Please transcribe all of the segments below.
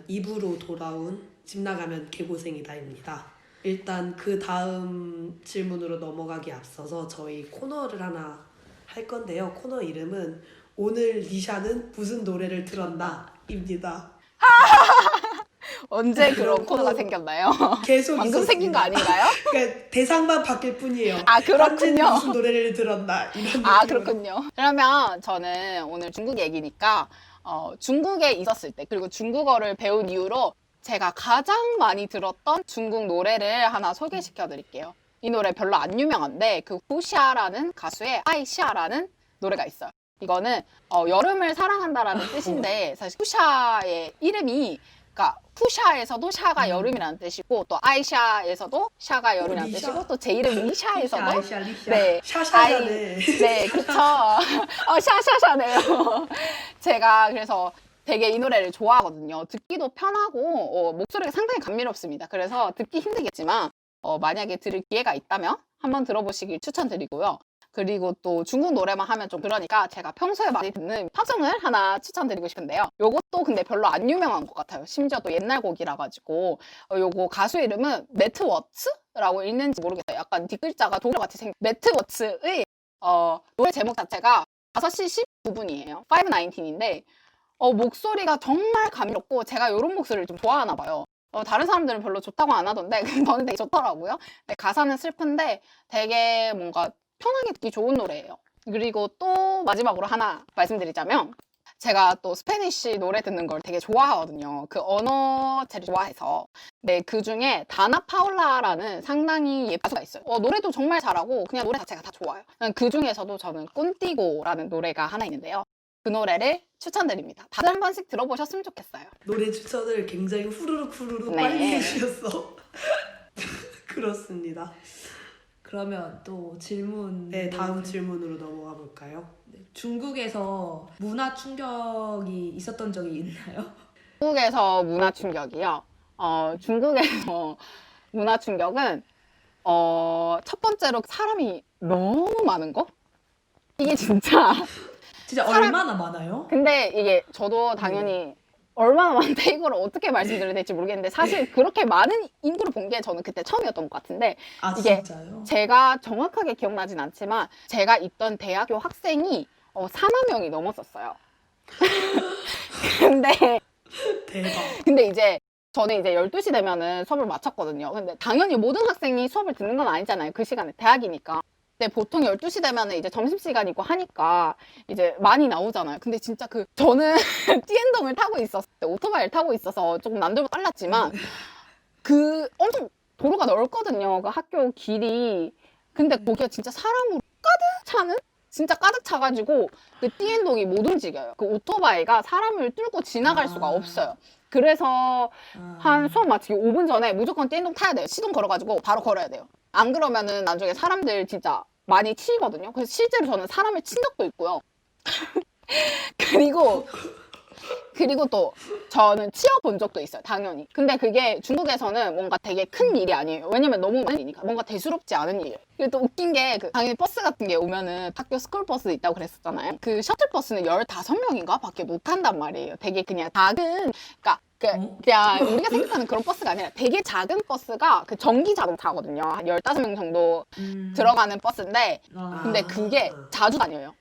입으로 돌아온 집 나가면 개고생이다입니다. 일단 그 다음 질문으로 넘어가기 앞서서 저희 코너를 하나 할 건데요. 코너 이름은 오늘 니샤는 무슨 노래를 들었나 입니다. 언제 그런 그런 코너가 코너 생겼나요? 계속 방금 생긴 거 아닌가요? 그러니까 대상만 바뀔 뿐이에요. 아, 현재는 그렇군요. 무슨 노래를 들었나 이런 아, 느낌으로. 그렇군요. 그러면 저는 오늘 중국 얘기니까 중국에 있었을 때 그리고 중국어를 배운 이후로 제가 가장 많이 들었던 중국 노래를 하나 소개시켜 드릴게요. 이 노래 별로 안 유명한데 그 후샤라는 가수의 아이샤라는 노래가 있어요. 이거는 여름을 사랑한다라는 뜻인데 사실 후샤의 이름이 그러니까 후샤에서도 샤가 여름이라는 뜻이고 또 아이샤에서도 샤가 여름이라는 리샤. 뜻이고 또 제 이름 리샤에서도 아이샤 리샤 네. 샤샤샤네. 네, 그쵸. 샤샤샤네요. 제가 그래서 되게 이 노래를 좋아하거든요. 듣기도 편하고, 목소리가 상당히 감미롭습니다. 그래서 듣기 힘들겠지만, 만약에 들을 기회가 있다면 한번 들어보시길 추천드리고요. 그리고 또 중국 노래만 하면 좀 그러니까 제가 평소에 많이 듣는 팝송을 하나 추천드리고 싶은데요. 요것도 근데 별로 안 유명한 것 같아요. 심지어 또 옛날 곡이라 가지고 요거 가수 이름은 매트워츠라고 읽는지 모르겠어요. 약간 뒷글자가 독일어같이 생긴 매트워츠의 노래 제목 자체가 5시 19분이에요. 519인데 목소리가 정말 감미롭고 제가 이런 목소리를 좀 좋아하나 봐요. 다른 사람들은 별로 좋다고 안 하던데 저는 되게 좋더라고요. 근데 가사는 슬픈데 되게 뭔가 편하게 듣기 좋은 노래예요. 그리고 또 마지막으로 하나 말씀드리자면 제가 또 스페니쉬 노래 듣는 걸 되게 좋아하거든요. 그 언어체를 좋아해서. 네, 그 중에 다나 파울라라는 상당히 예쁜 가수가 있어요. 노래도 정말 잘하고 그냥 노래 자체가 다 좋아요. 그 중에서도 저는 꾼띠고라는 노래가 하나 있는데요. 그 노래를 추천드립니다. 다들 한 번씩 들어보셨으면 좋겠어요. 노래 추천을 굉장히 후루룩 네. 빨리 해주셨어. 그렇습니다. 그러면 또 질문. 네, 다음 질문으로 넘어가 볼까요? 중국에서 문화 충격이 있었던 적이 있나요? 중국에서 문화 충격이요. 중국에서 문화 충격은 첫 번째로 사람이 너무 많은 거? 이게 진짜 진짜 얼마나 많아요? 근데 이게 저도 당연히 얼마나 많은데 이걸 어떻게 말씀드려야 될지 모르겠는데 사실 그렇게 많은 인구를 본 게 저는 그때 처음이었던 것 같은데 아, 이게 진짜요? 제가 정확하게 기억나진 않지만 제가 있던 대학교 학생이 4만 명이 넘었었어요. 근데 대박. 근데 이제 저는 이제 12시 되면은 수업을 마쳤거든요. 근데 당연히 모든 학생이 수업을 듣는 건 아니잖아요. 그 시간에 대학이니까. 근데 보통 12시 되면은 이제 점심시간이고 하니까 이제 많이 나오잖아요. 근데 진짜 저는 띠엔동을 타고 있었을 때 오토바이를 타고 있어서 조금 남들보다 빨랐지만 엄청 도로가 넓거든요. 그 학교 길이. 근데 거기가 진짜 사람으로 가득 차는? 진짜 가득 차가지고 그 띠엔동이 못 움직여요. 그 오토바이가 사람을 뚫고 지나갈 수가 없어요. 그래서 한 수업 마치기 5분 전에 무조건 띠엔동 타야 돼요. 시동 걸어가지고 바로 걸어야 돼요. 안 그러면은 나중에 사람들 진짜 많이 치이거든요. 그래서 실제로 저는 사람을 친 적도 있고요. 그리고 또 저는 치어본 적도 있어요. 당연히. 근데 그게 중국에서는 뭔가 되게 큰 일이 아니에요. 왜냐면 너무 많이 일이니까. 뭔가 대수롭지 않은 일이에요. 그리고 또 웃긴 게 당연히 버스 같은 게 오면은 학교 스쿨버스 있다고 그랬었잖아요. 그 셔틀버스는 15명인가 밖에 못 탄단 말이에요. 되게 그냥 작은 그러니까 그냥 우리가 생각하는 그런 버스가 아니라 되게 작은 버스가 그 전기 자동차거든요. 한 15명 정도 들어가는 버스인데 근데 그게 자주 다녀요.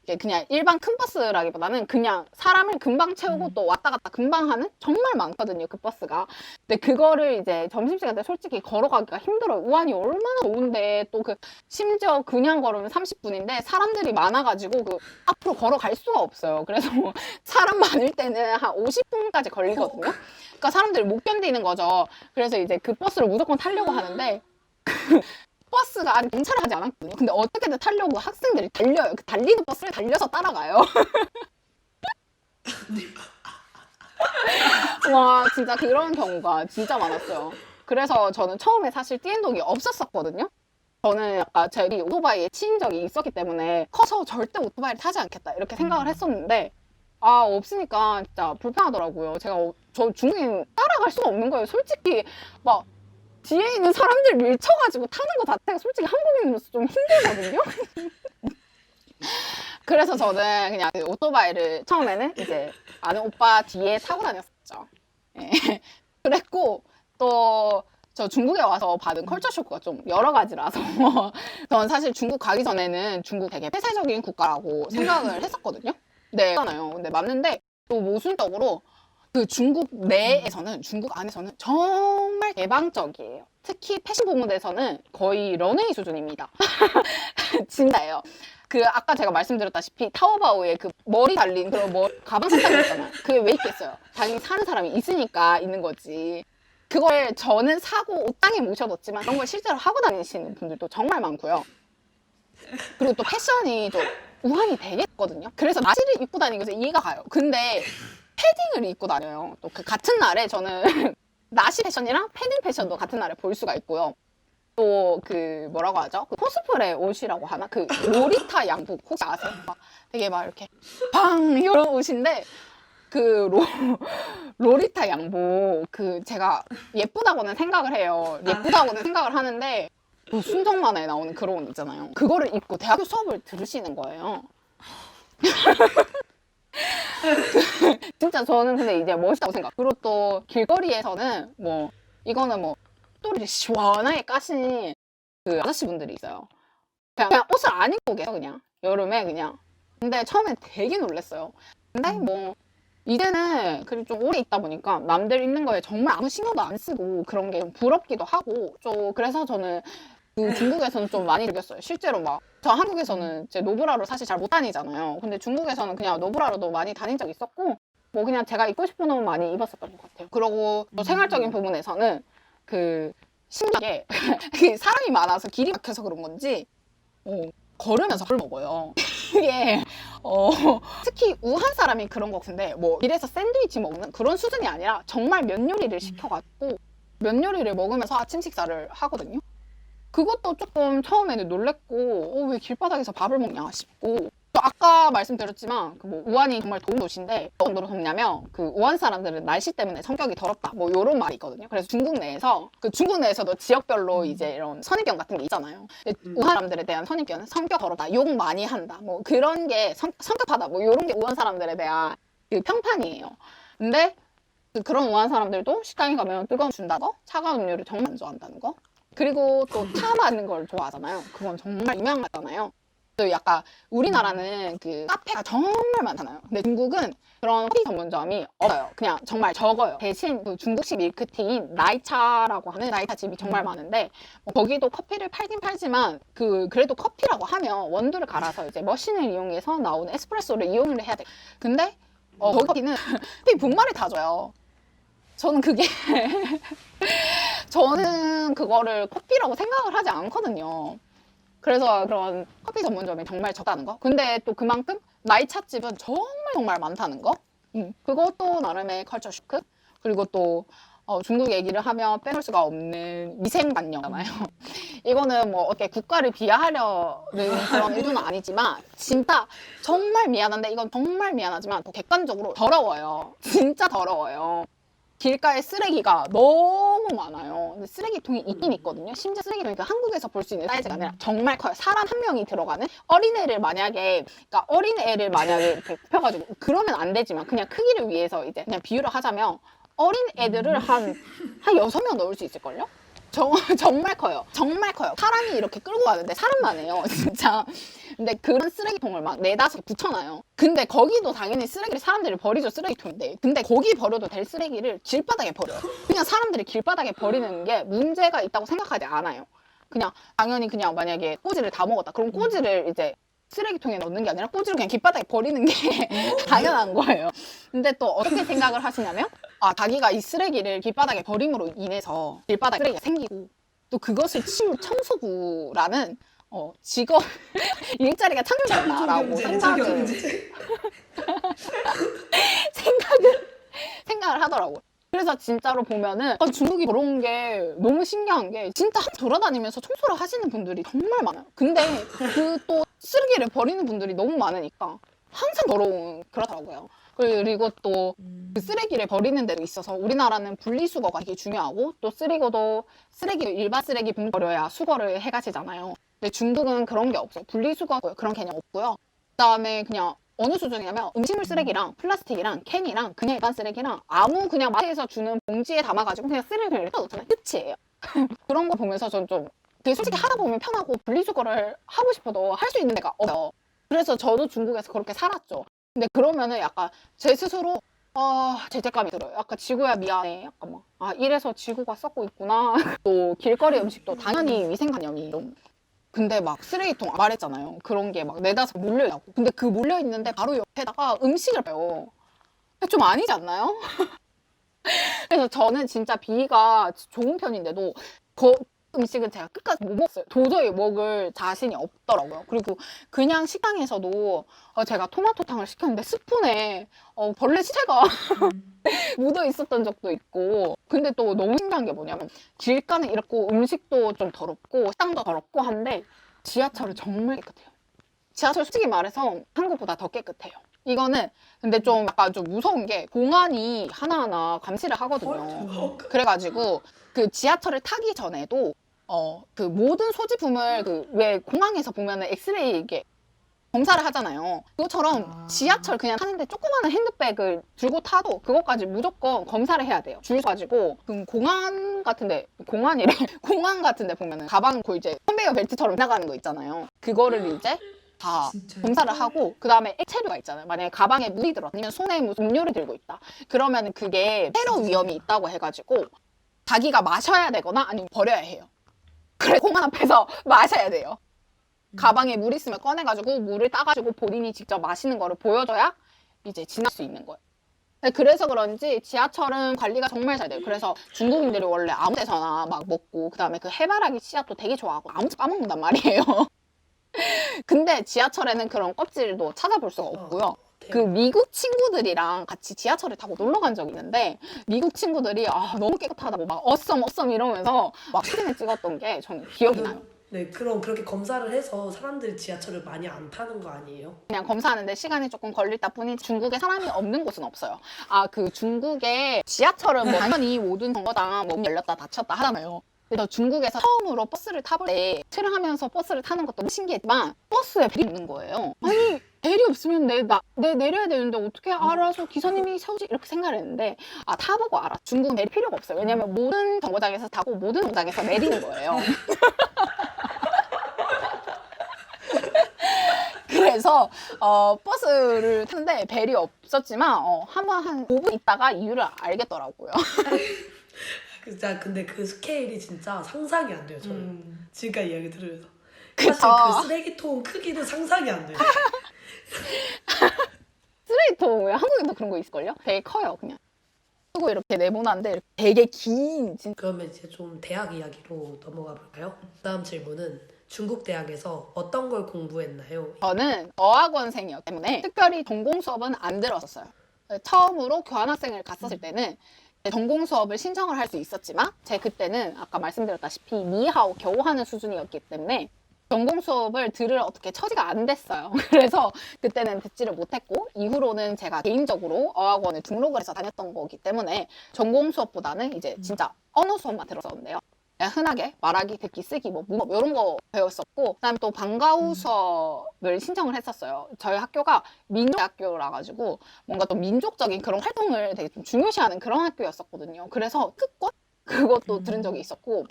이게 그냥 일반 큰 버스라기보다는 그냥 사람을 금방 채우고 또 왔다 갔다 금방 하는 정말 많거든요, 그 버스가. 근데 그거를 이제 점심시간 때 솔직히 걸어가기가 힘들어요. 우한이 얼마나 좋은데 또 심지어 그냥 걸으면 30분인데 사람들이 많아가지고 앞으로 걸어갈 수가 없어요. 그래서 사람 많을 때는 한 50분까지 걸리거든요. 그러니까 사람들이 못 견디는 거죠. 그래서 이제 그 버스를 무조건 타려고 하는데 버스가 아직 정차를 하지 않았거든요. 근데 어떻게든 타려고 학생들이 달려요. 그 달리는 버스를 달려서 따라가요. 와, 진짜 그런 경우가 진짜 많았어요. 그래서 저는 처음에 사실 띠엔동이 없었었거든요. 저는 약간 제가 오토바이에 치인 적이 있었기 때문에 커서 절대 오토바이를 타지 않겠다 이렇게 생각을 했었는데 없으니까 진짜 불편하더라고요. 저 중국인 따라갈 수가 없는 거예요. 솔직히 막 뒤에 있는 사람들 밀쳐가지고 타는 거 자체가 솔직히 한국인으로서 좀 힘들거든요. 그래서 저는 그냥 오토바이를 처음에는 이제 아는 오빠 뒤에 타고 다녔었죠. 예. 그랬고 또 저 중국에 와서 받은 컬처 쇼크가 좀 여러 가지라서 저는 사실 중국 가기 전에는 중국 되게 폐쇄적인 국가라고 생각을 했었거든요. 네, 맞잖아요. 근데 맞는데 또 모순적으로 그 중국 내에서는 중국 안에서는 정말 개방적이에요. 특히 패션 부분에서는 거의 런웨이 수준입니다. 진짜예요. 그 아까 제가 말씀드렸다시피 타오바오에 그 머리 달린 그런 가방 사탕 있잖아요. 그게 왜 있겠어요? 당연히 사는 사람이 있으니까 있는 거지. 그걸 저는 사고 옷장에 모셔뒀지만 그런 걸 실제로 하고 다니시는 분들도 정말 많고요. 그리고 또 패션이 좀 우한이 되게 있거든요. 그래서 나시를 입고 다니는 게 이해가 가요. 근데 패딩을 입고 다녀요. 또 그 같은 날에 저는 나시 패션이랑 패딩 패션도 같은 날에 볼 수가 있고요. 또 그 뭐라고 하죠? 그 코스프레 옷이라고 하나? 그 로리타 양복 혹시 아세요? 막 되게 막 이렇게 방 이런 옷인데 그 로리타 양복 그 제가 예쁘다고는 생각을 해요. 예쁘다고는 생각을 하는데 그 순정 만화에 나오는 그런 옷 있잖아요. 그거를 입고 대학교 수업을 들으시는 거예요. 진짜 저는 근데 이제 멋있다고 생각. 그리고 또 길거리에서는 뭐 이거는 뭐 또리를 시원하게 까신 그 아저씨분들이 있어요. 그냥 옷을 안 입고 계세요. 그냥 여름에 그냥. 근데 처음엔 되게 놀랐어요. 근데 뭐 이제는 그리고 좀 오래 있다 보니까 남들 입는 거에 정말 아무 신경도 안 쓰고 그런 게 좀 부럽기도 하고 좀 그래서 저는 그 중국에서는 좀 많이 느꼈어요. 실제로 막 저 한국에서는 제 노브라로 사실 잘 못 다니잖아요. 근데 중국에서는 그냥 노브라로도 많이 다닌 적 있었고 뭐 그냥 제가 입고 싶은 옷 많이 입었었던 것 같아요. 그리고 또 생활적인 부분에서는 그 신기하게 그 사람이 많아서 길이 막혀서 그런 건지 걸으면서 밥을 먹어요. 이게 특히 우한 사람이 그런 것 같은데 뭐 길에서 샌드위치 먹는 그런 수준이 아니라 정말 면 요리를 시켜가지고 면 요리를 먹으면서 아침 식사를 하거든요. 그것도 조금 처음에는 놀랬고 왜 길바닥에서 밥을 먹냐 싶고 또 아까 말씀드렸지만 그 뭐 우한이 정말 더운 도시인데 어떤 정도로 덥냐면 그 우한 사람들은 날씨 때문에 성격이 더럽다 뭐 이런 말이 있거든요. 그래서 중국 내에서 그 중국 내에서도 지역별로 이제 이런 선입견 같은 게 있잖아요. 근데 우한 사람들에 대한 선입견은 성격 더럽다, 욕 많이 한다, 뭐 그런 게 성급하다, 뭐 이런 게 우한 사람들에 대한 그 평판이에요. 근데 그런 우한 사람들도 식당에 가면 뜨거운 준다고 차가운 음료를 정말 안 좋아한다는 거. 그리고 또 차 마시는 걸 좋아하잖아요. 그건 정말 유명하잖아요. 또 약간 우리나라는 그 카페가 정말 많잖아요. 근데 중국은 그런 커피 전문점이 없어요. 그냥 정말 적어요. 대신 그 중국식 밀크티인 나이차라고 하는 나이차 집이 정말 많은데 거기도 커피를 팔긴 팔지만 그래도 커피라고 하면 원두를 갈아서 이제 머신을 이용해서 나오는 에스프레소를 이용을 해야 돼. 근데 거기 커피는 커피 분말을 다 줘요. 저는 그게 저는 그거를 커피라고 생각을 하지 않거든요. 그래서 그런 커피 전문점이 정말 적다는 거. 근데 또 그만큼 나이차집은 정말 많다는 거. 그것도 나름의 컬처 쇼크. 그리고 또 중국 얘기를 하면 빼놓을 수가 없는 위생관념이잖아요. 이거는 뭐 어떻게 국가를 비하하려는 그런 의도는 아니지만 진짜 정말 미안한데 이건 정말 미안하지만 또 객관적으로 더러워요. 진짜 더러워요. 길가에 쓰레기가 너무 많아요. 근데 쓰레기통이 있긴 있거든요. 심지어 쓰레기통이 한국에서 볼 수 있는 사이즈가 아니라 정말 커요. 사람 한 명이 들어가는 어린애를 만약에 이렇게 펴가지고 그러면 안 되지만 그냥 크기를 위해서 이제 그냥 비유를 하자면 어린애들을 한 6명 넣을 수 있을걸요? 정말 커요. 정말 커요. 사람이 이렇게 끌고 가는데 사람만 해요. 진짜. 근데 그런 쓰레기통을 막 4-5개 붙여놔요. 근데 거기도 당연히 쓰레기를 사람들이 버리죠. 쓰레기통인데. 근데 거기 버려도 될 쓰레기를 길바닥에 버려요. 그냥 사람들이 길바닥에 버리는 게 문제가 있다고 생각하지 않아요. 그냥 당연히 그냥 만약에 꼬지를 다 먹었다. 그럼 꼬지를 이제 쓰레기통에 넣는 게 아니라 꼬지를 그냥 길바닥에 버리는 게 당연한 거예요. 근데 또 어떻게 생각을 하시냐면 자기가 이 쓰레기를 길바닥에 버림으로 인해서 길바닥에 쓰레기가 생기고 또 그것을 치울 청소부라는 직업 일자리가 창출된다라고 생각을 하더라고요. 그래서 진짜로 보면은 중국이 그런 게 너무 신기한 게 진짜 돌아다니면서 청소를 하시는 분들이 정말 많아요. 근데 그 또 쓰레기를 버리는 분들이 너무 많으니까 항상 더러운 그렇더라고요. 그리고 또 그 쓰레기를 버리는 데도 있어서 우리나라는 분리수거가 되게 중요하고 또 일반 쓰레기 분리 버려야 수거를 해가시잖아요. 근데 중국은 그런 게 없어요. 분리수거 그런 개념 없고요. 그다음에 그냥 어느 수준이냐면 음식물 쓰레기랑 플라스틱이랑 캔이랑 그냥 일반 쓰레기랑 아무 그냥 마트에서 주는 봉지에 담아가지고 그냥 쓰레기를 떠놓잖아요. 끝이에요. 그런 거 보면서 저는 좀 되게 솔직히 하다 보면 편하고 분리수거를 하고 싶어도 할 수 있는 데가 없어요. 그래서 저도 중국에서 그렇게 살았죠. 근데 그러면은 약간 제 스스로 죄책감이 들어요. 약간 지구야 미안해. 약간 막 이래서 지구가 썩고 있구나. 또 길거리 음식도 당연히 위생관념이 좀. 근데 막 쓰레기통 말했잖아요. 그런 게 막 네다섯 몰려있고. 근데 그 몰려있는데 바로 옆에다가 음식을 빼요. 좀 아니지 않나요? 그래서 저는 진짜 비위가 좋은 편인데도 그 음식은 제가 끝까지 못 먹었어요. 도저히 먹을 자신이 없더라고요. 그리고 그냥 식당에서도 제가 토마토탕을 시켰는데 스푼에 벌레 시체가 묻어 있었던 적도 있고. 근데 또 너무 신기한 게 뭐냐면 길가는 이렇고 음식도 좀 더럽고 식당도 더럽고 한데 지하철은 정말 깨끗해요. 지하철 솔직히 말해서 한국보다 더 깨끗해요. 이거는 근데 좀 약간 좀 무서운 게 공안이 하나하나 감시를 하거든요. 그래가지고 그 지하철을 타기 전에도 그 모든 소지품을 그 왜 공항에서 보면은 엑스레이 이게 검사를 하잖아요. 그것처럼 지하철 그냥 타는데 조그마한 핸드백을 들고 타도 그것까지 무조건 검사를 해야 돼요. 줄 서가지고 그 공항 같은데 공항이래 공항 같은데 보면은 가방 그 이제 컨베이어 벨트처럼 나가는 거 있잖아요. 그거를 이제 다 진짜요? 검사를 하고 그 다음에 액체류가 있잖아요. 만약에 가방에 물이 들어 아니면 손에 무슨 음료를 들고 있다. 그러면 그게 테러 위험이 있다고 해가지고 자기가 마셔야 되거나 아니면 버려야 해요. 그래 공항 앞에서 마셔야 돼요. 가방에 물 있으면 꺼내가지고 물을 따가지고 본인이 직접 마시는 거를 보여줘야 이제 지날 수 있는 거예요. 그래서 그런지 지하철은 관리가 정말 잘 돼요. 그래서 중국인들이 원래 아무 데서나 막 먹고 그 다음에 그 해바라기 씨앗도 되게 좋아하고 아무튼 까먹는단 말이에요. 근데 지하철에는 그런 껍질도 찾아볼 수가 없고요. 그 미국 친구들이랑 같이 지하철을 타고 놀러 간 적이 있는데 미국 친구들이 너무 깨끗하다고 막 어썸 이러면서 막 사진을 찍었던 게 저는 기억이 나요. 네, 그럼 그렇게 검사를 해서 사람들이 지하철을 많이 안 타는 거 아니에요? 그냥 검사하는데 시간이 조금 걸리다 보니 중국에 사람이 없는 곳은 없어요. 그 중국에 지하철은 뭐 당연히 모든 정거장 문이 열렸다 닫혔다 하잖아요. 그래서 중국에서 처음으로 버스를 타볼 때 트를 하면서 버스를 타는 것도 너무 신기했지만 버스에 벨이 없는 거예요. 아니 벨이 없으면 내 내려야 되는데 어떻게 알아서 기사님이 세우지 이렇게 생각을 했는데 타보고 알아. 중국은 벨이 필요가 없어요. 왜냐면 모든 정거장에서 타고 모든 정거장에서 내리는 거예요. 그래서 버스를 탔는데 벨이 없었지만 한 5분 있다가 이유를 알겠더라고요. 진짜 근데 그 스케일이 진짜 상상이 안 돼요. 저는 지금까지 이야기 들으면서 그쵸. 사실 그 쓰레기통 크기는 상상이 안 돼요. 쓰레기통 왜 한국에도 그런 거 있을걸요? 되게 커요 그냥. 그리고 이렇게 네모난데 되게 긴 그러면 이제 좀 대학 이야기로 넘어가 볼까요? 다음 질문은 중국 대학에서 어떤 걸 공부했나요? 저는 어학원생이었기 때문에 특별히 전공 수업은 안 들었었어요. 처음으로 교환학생을 갔었을 때는 전공 수업을 신청을 할 수 있었지만 제 그때는 아까 말씀드렸다시피 니하오 겨우 하는 수준이었기 때문에 전공 수업을 들을 어떻게 처지가 안 됐어요. 그래서 그때는 듣지를 못했고 이후로는 제가 개인적으로 어학원에 등록을 해서 다녔던 거기 때문에 전공 수업보다는 이제 진짜 언어 수업만 들었었는데요. 그냥 흔하게 말하기, 듣기, 쓰기, 뭐 문법 이런 거 배웠었고 그다음에 또 방과후 수업을 신청을 했었어요. 저희 학교가 민족학교라 가지고 뭔가 또 민족적인 그런 활동을 되게 좀 중요시하는 그런 학교였었거든요. 그래서 특권 그것도 들은 적이 있었고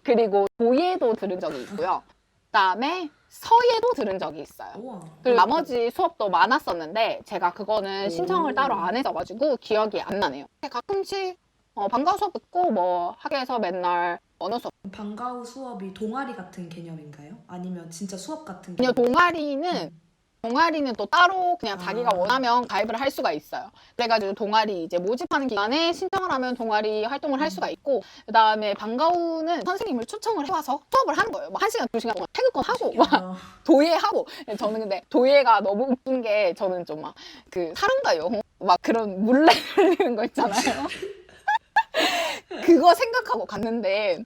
그리고 도예도 들은 적이 있고요. 그다음에 서예도 들은 적이 있어요. 우와. 그리고 나머지 수업도 많았었는데 제가 그거는 신청을 따로 안 해줘가지고 기억이 안 나네요. 가끔씩 방과후 수업 듣고 뭐 학교에서 맨날 언어 수업 방과후 수업이 동아리 같은 개념인가요? 아니면 진짜 수업 같은 그냥 개념? 동아리는 또 따로 그냥 자기가 원하면 가입을 할 수가 있어요. 그래가지고 동아리 이제 모집하는 기간에 신청을 하면 동아리 활동을 할 수가 있고 그 다음에 방과후는 선생님을 초청을 해와서 수업을 하는 거예요. 뭐 1시간, 2시간 동안 태극권 하고 막 도예하고 저는 근데 도예가 너무 웃긴 게 저는 좀 막 그 사람과 영혼 막 그런 물레 흘리는 거 있잖아요. 그거 생각하고 갔는데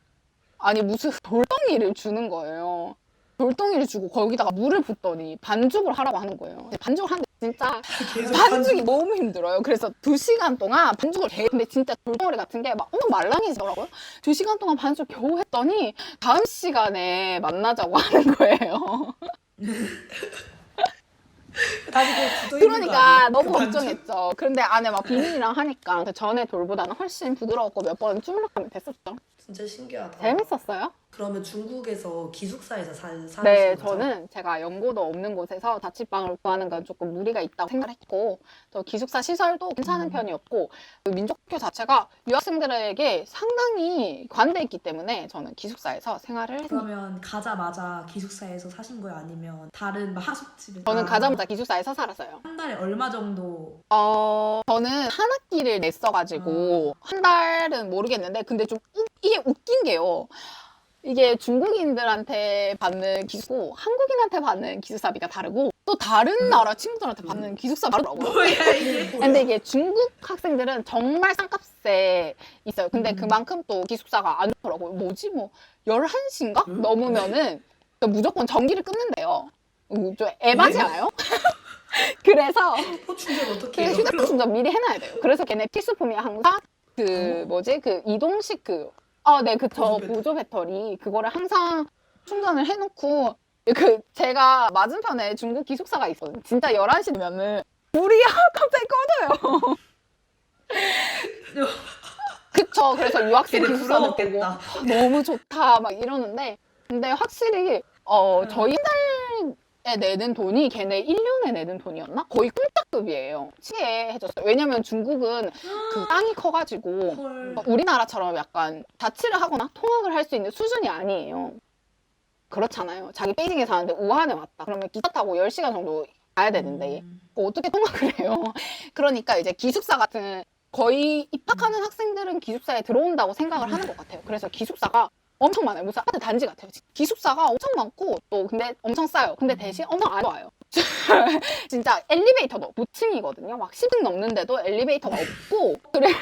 아니 무슨 돌덩이를 주는 거예요. 돌덩이를 주고 거기다가 물을 붓더니 반죽을 하라고 하는 거예요. 반죽을 하는데 진짜 반죽이 너무 힘들어요. 그래서 2시간 동안 반죽을 근데 진짜 돌덩어리 같은 게 막 엄청 말랑해지더라고요. 2시간 동안 반죽 겨우 했더니 다음 시간에 만나자고 하는 거예요. 다시 그 굳어 있는 거 그러니까 아니에요? 너무 그 반죽? 걱정했죠. 그런데 안에 막 비닐이랑 하니까 그 전에 돌보다는 훨씬 부드러웠고 몇 번 주물럭하면 됐었죠. 진짜 신기하다. 재밌었어요. 그러면 중국에서 기숙사에서 사는 네, 거죠? 저는 제가 연고도 없는 곳에서 자취방을 구하는 건 조금 무리가 있다고 생각했고, 또 기숙사 시설도 괜찮은 편이었고, 그 민족학교 자체가 유학생들에게 상당히 관대했기 때문에 저는 기숙사에서 생활을 했습니다. 그러면 가자마자 기숙사에서 사신 거예요? 아니면 다른 막 하숙집에서? 저는 가자마자 기숙사에서 살았어요. 한 달에 얼마 정도? 저는 한 학기를 냈어가지고 한 달은 모르겠는데 근데 좀 이게 웃긴 게요. 이게 중국인들한테 받는 기숙고 한국인한테 받는 기숙사비가 다르고 또 다른 나라 친구들한테 받는 기숙사비가 다르더라고요. 뭐야 이게? 근데 이게 중국 학생들은 정말 싼값에 있어요. 근데 그만큼 또 기숙사가 안 좋더라고요. 뭐지 뭐 11시인가? 넘으면은 무조건 전기를 끊는데요. 좀 에바지 네? 않아요? 그래서 휴대폰 충전 어떻게 그래 해요? 휴대폰 충전 미리 해놔야 돼요. 그래서 걔네 필수품이 항상 그 뭐지 그 이동식 네 그쵸 보조 배터리. 보조 배터리 그거를 항상 충전을 해놓고 그 제가 맞은편에 중국 기숙사가 있거든요. 진짜 11시 되면은 불이 갑자기 꺼져요. 그쵸. 그래서 유학생 걔네 기숙사도 보고 부러웠겠다. 너무 좋다 막 이러는데 근데 확실히 저희 한 달에 내는 돈이 걔네 1년에 내는 돈이었나? 거의 꿀짝급이에요. 치게 해줬어요. 왜냐면 중국은 그 땅이 커가지고 헐. 우리나라처럼 약간 자취를 하거나 통학을 할 수 있는 수준이 아니에요. 그렇잖아요. 자기 베이징에 사는데 우한에 왔다. 그러면 기차 타고 10시간 정도 가야 되는데 어떻게 통학을 해요? 그러니까 이제 기숙사 같은 거의 입학하는 학생들은 기숙사에 들어온다고 생각을 하는 것 같아요. 그래서 기숙사가 엄청 많아요. 무슨 아파트 단지 같아요. 기숙사가 엄청 많고 또 근데 엄청 싸요. 근데 대신 엄청 안 좋아요. 진짜 엘리베이터도 9층이거든요. 막 10층 넘는데도 엘리베이터가 없고 그래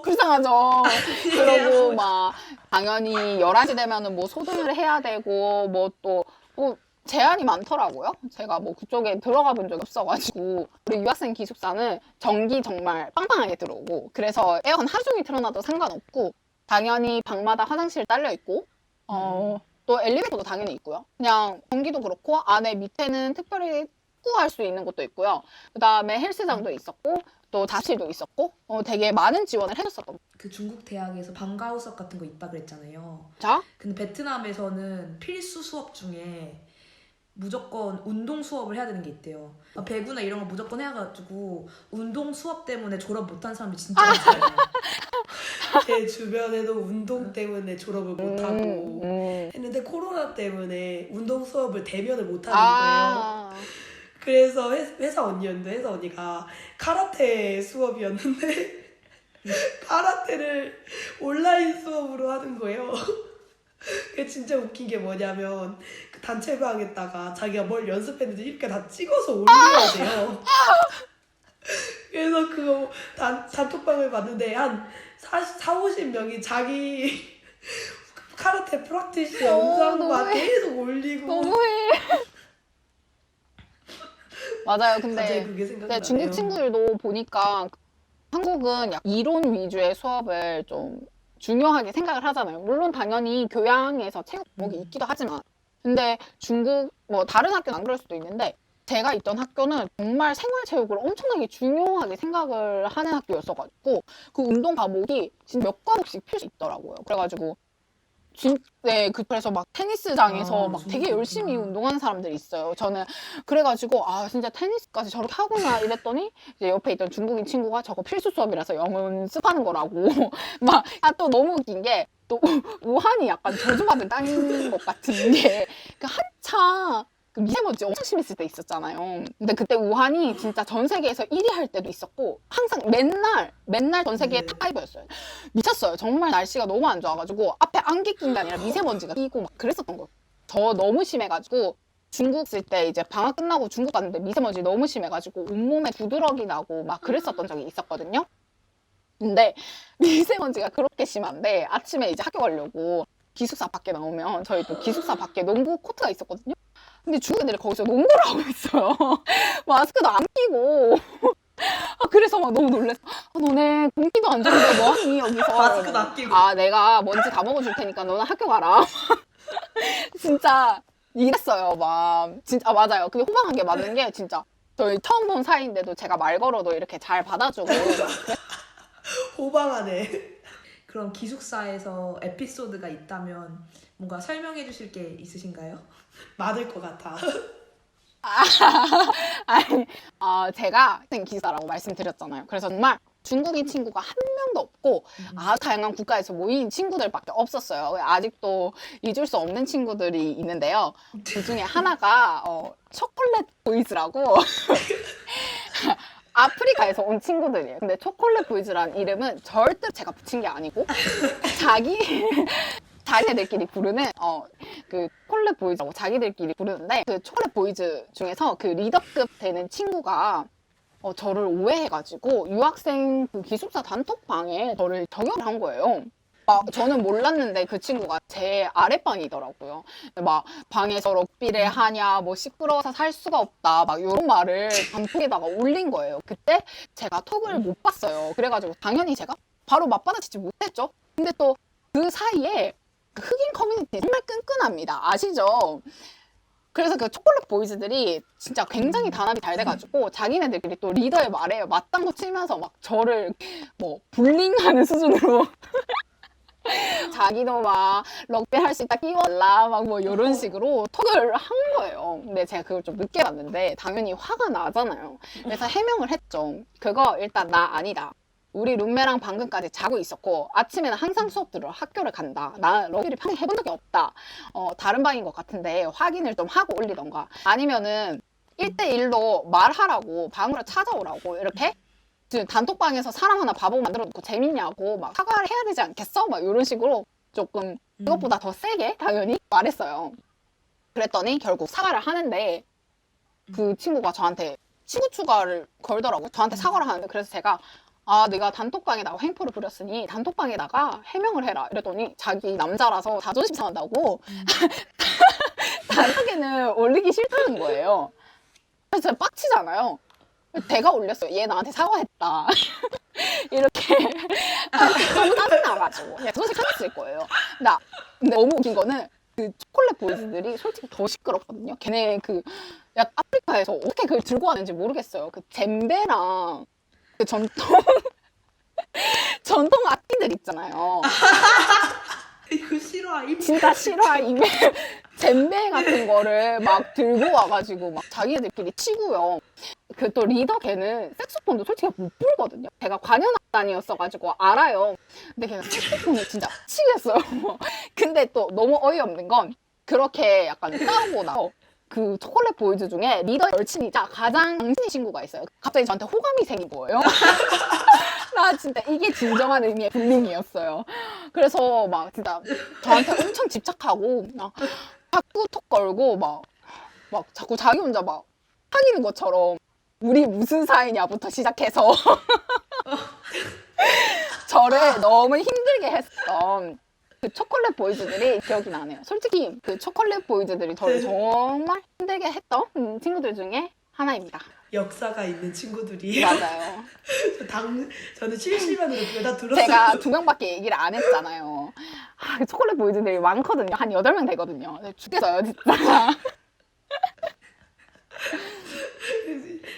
불쌍하죠. 그리고 막 당연히 11시 되면은 뭐 소등을 해야 되고 뭐 또 뭐 제한이 많더라고요. 제가 뭐 그쪽에 들어가 본 적이 없어가지고 우리 유학생 기숙사는 전기 정말 빵빵하게 들어오고 그래서 에어컨 하루 종일 틀어놔도 상관없고 당연히 방마다 화장실 딸려 있고 또 엘리베이터도 당연히 있고요. 그냥 전기도 그렇고 안에 밑에는 특별히 구할 수 있는 것도 있고요. 그 다음에 헬스장도 있었고 또 자실도 있었고 되게 많은 지원을 해줬었던 그 중국 대학에서 방과후 수업 같은 거 있다 그랬잖아요. 자 근데 베트남에서는 필수 수업 중에 무조건 운동 수업을 해야 되는 게 있대요. 배구나 이런 거 무조건 해가지고 운동 수업 때문에 졸업 못한 사람이 진짜 많아요. 제 주변에도 운동 때문에 졸업을 못하고 했는데 코로나 때문에 운동 수업을 대면을 못하는 거예요. 그래서 회사 언니였는데 회사 언니가 카라테 수업이었는데 카라테를 온라인 수업으로 하는 거예요. 그게 진짜 웃긴 게 뭐냐면 그 단체방에다가 자기가 뭘 연습했는지 이렇게 다 찍어서 올려야 돼요. 그래서 그거 단톡방을 봤는데 한 50명이 자기 카라테 프락티스 영상만 너무해. 계속 올리고 너무해. 맞아요. 갑자기 근데 그게 생각나네요. 중국 친구들도 보니까 한국은 약 이론 위주의 수업을 좀 중요하게 생각을 하잖아요. 물론 당연히 교양에서 체육 과목이 있기도 하지만 근데 중국 뭐 다른 학교는 안 그럴 수도 있는데 제가 있던 학교는 정말 생활체육을 엄청나게 중요하게 생각을 하는 학교였어가지고 그 운동 과목이 진짜 몇 과목씩 필수 있더라고요. 그래가지고 그래서 막 테니스장에서 막 되게 열심히 운동하는 사람들이 있어요. 저는 그래가지고 진짜 테니스까지 저렇게 하구나 이랬더니 이제 옆에 있던 중국인 친구가 저거 필수 수업이라서 영어 연습하는 거라고 막 또 너무 웃긴 게 또 우한이 약간 저주받은 땅인 것 같은 게 그 한창 그 미세먼지 엄청 심했을 때 있었잖아요. 근데 그때 우한이 진짜 전 세계에서 1위 할 때도 있었고 항상 맨날 전 세계에 탑5였어요. 미쳤어요. 정말 날씨가 너무 안 좋아가지고 앞에 안개 낀 게 아니라 미세먼지가 끼고 막 그랬었던 거예요. 저 너무 심해가지고 중국 쓸 때 이제 방학 끝나고 중국 갔는데 미세먼지 너무 심해가지고 온몸에 두드러기 나고 막 그랬었던 적이 있었거든요. 근데 미세먼지가 그렇게 심한데 아침에 이제 학교 가려고 기숙사 밖에 나오면 저희 또 기숙사 밖에 농구 코트가 있었거든요. 근데 중국 애들이 거기서 농구를 하고 있어요. 마스크도 안 끼고. 그래서 막 너무 놀랐어. 너네 공기도 안 좋은데 뭐하니 여기서. 마스크도 안 끼고. 내가 먼지 다 먹어줄 테니까 너는 학교 가라. 진짜 이랬어요. 막 진짜 맞아요. 그게 호방한 게 맞는 게 진짜 저희 처음 본 사이인데도 제가 말 걸어도 이렇게 잘 받아주고 호방하네. 그럼 기숙사에서 에피소드가 있다면 뭔가 설명해 주실 게 있으신가요? 많을 것 같아. 아니, 제가 학생 기사라고 말씀드렸잖아요. 그래서 정말 중국인 친구가 한 명도 없고 다양한 국가에서 모인 친구들밖에 없었어요. 아직도 잊을 수 없는 친구들이 있는데요. 그 중에 하나가 초콜릿 보이즈라고 아프리카에서 온 친구들이에요. 근데 초콜릿 보이즈라는 이름은 절대 제가 붙인 게 아니고 자기네들끼리 부르는 그 초콜릿 보이즈라고 자기들끼리 부르는데 그 초콜릿 보이즈 중에서 그 리더급 되는 친구가 저를 오해해가지고 유학생 그 기숙사 단톡방에 저를 저격을 한 거예요. 저는 몰랐는데 그 친구가 제 아랫방이더라고요. 막 방에서 럭비를 하냐, 뭐 시끄러워서 살 수가 없다, 막 이런 말을 단톡에다가 올린 거예요. 그때 제가 톡을 못 봤어요. 그래가지고 당연히 제가 바로 맞받아치지 못했죠. 근데 또 그 사이에 그 흑인 커뮤니티 정말 끈끈합니다. 아시죠? 그래서 그 초콜릿 보이즈들이 진짜 굉장히 단합이 잘 돼가지고 자기네들끼리 또 리더의 말에 맞장구 치면서 막 저를 뭐 불링하는 수준으로 자기도 막 럭비 할 수 있다 끼워달라 막 뭐 이런 식으로 톡을 한 거예요. 근데 제가 그걸 좀 늦게 봤는데 당연히 화가 나잖아요. 그래서 해명을 했죠. 그거 일단 나 아니다. 우리 룸메랑 방금까지 자고 있었고 아침에는 항상 수업 들으러 학교를 간다. 나 럭비를 평생 해본 적이 없다. 다른 방인 것 같은데 확인을 좀 하고 올리던가 아니면은 1대1로 말하라고 방으로 찾아오라고 이렇게 지금 단톡방에서 사람 하나 바보 만들어 놓고 재밌냐고 막 사과를 해야 되지 않겠어? 막 이런 식으로 조금 그것보다 더 세게 당연히 말했어요. 그랬더니 결국 사과를 하는데 그 친구가 저한테 친구 추가를 걸더라고요. 저한테 사과를 하는데 그래서 제가 내가 단톡방에다가 횡포를 부렸으니 단톡방에다가 해명을 해라 이랬더니 자기 남자라서 자존심 상한다고 단톡에는 올리기 싫다는 거예요. 그래서 제가 빡치잖아요. 내가 올렸어요. 얘 나한테 사과했다. 이렇게 너무 짜증나가지고 그냥 자존심 상했을 거예요. 근데 너무 웃긴 거는 그 초콜릿 보이즈들이 솔직히 더 시끄럽거든요. 걔네 그 약 아프리카에서 어떻게 그걸 들고 왔는지 모르겠어요. 그 젬베랑 그 전통 악기들 있잖아요. 이거 싫어해. 진짜 싫어하이면 젬베 같은 거를 막 들고 와가지고 막 자기네들끼리 치고요. 그 또 리더 걔는 색소폰도 솔직히 못 불거든요. 제가 관현악단이었어가지고 알아요. 근데 걔가 색소폰을 진짜 치겠어요. 근데 또 너무 어이없는 건 그렇게 약간 싸우고 나서 그 초콜릿 보이즈 중에 리더 열친이자 가장 장신인 친구가 있어요. 갑자기 저한테 호감이 생긴 거예요. 나 진짜 이게 진정한 의미의 불링이었어요. 그래서 막 진짜 저한테 엄청 집착하고 막 자꾸 톡 걸고 막 자꾸 자기 혼자 막 사귀는 것처럼 우리 무슨 사이냐부터 시작해서 저를 너무 힘들게 했던 그 초콜릿 보이즈들이 기억이 나네요. 솔직히 그 초콜릿 보이즈들이 저를 정말 힘들게 했던 친구들 중에 하나입니다. 역사가 있는 친구들이. 맞아요. 저는 실시간으로 그거 다 들었어요. 제가 2명밖에 얘기를 안 했잖아요. 그 초콜릿 보이즈들이 많거든요. 한 8명 되거든요. 죽겠어요, 진짜.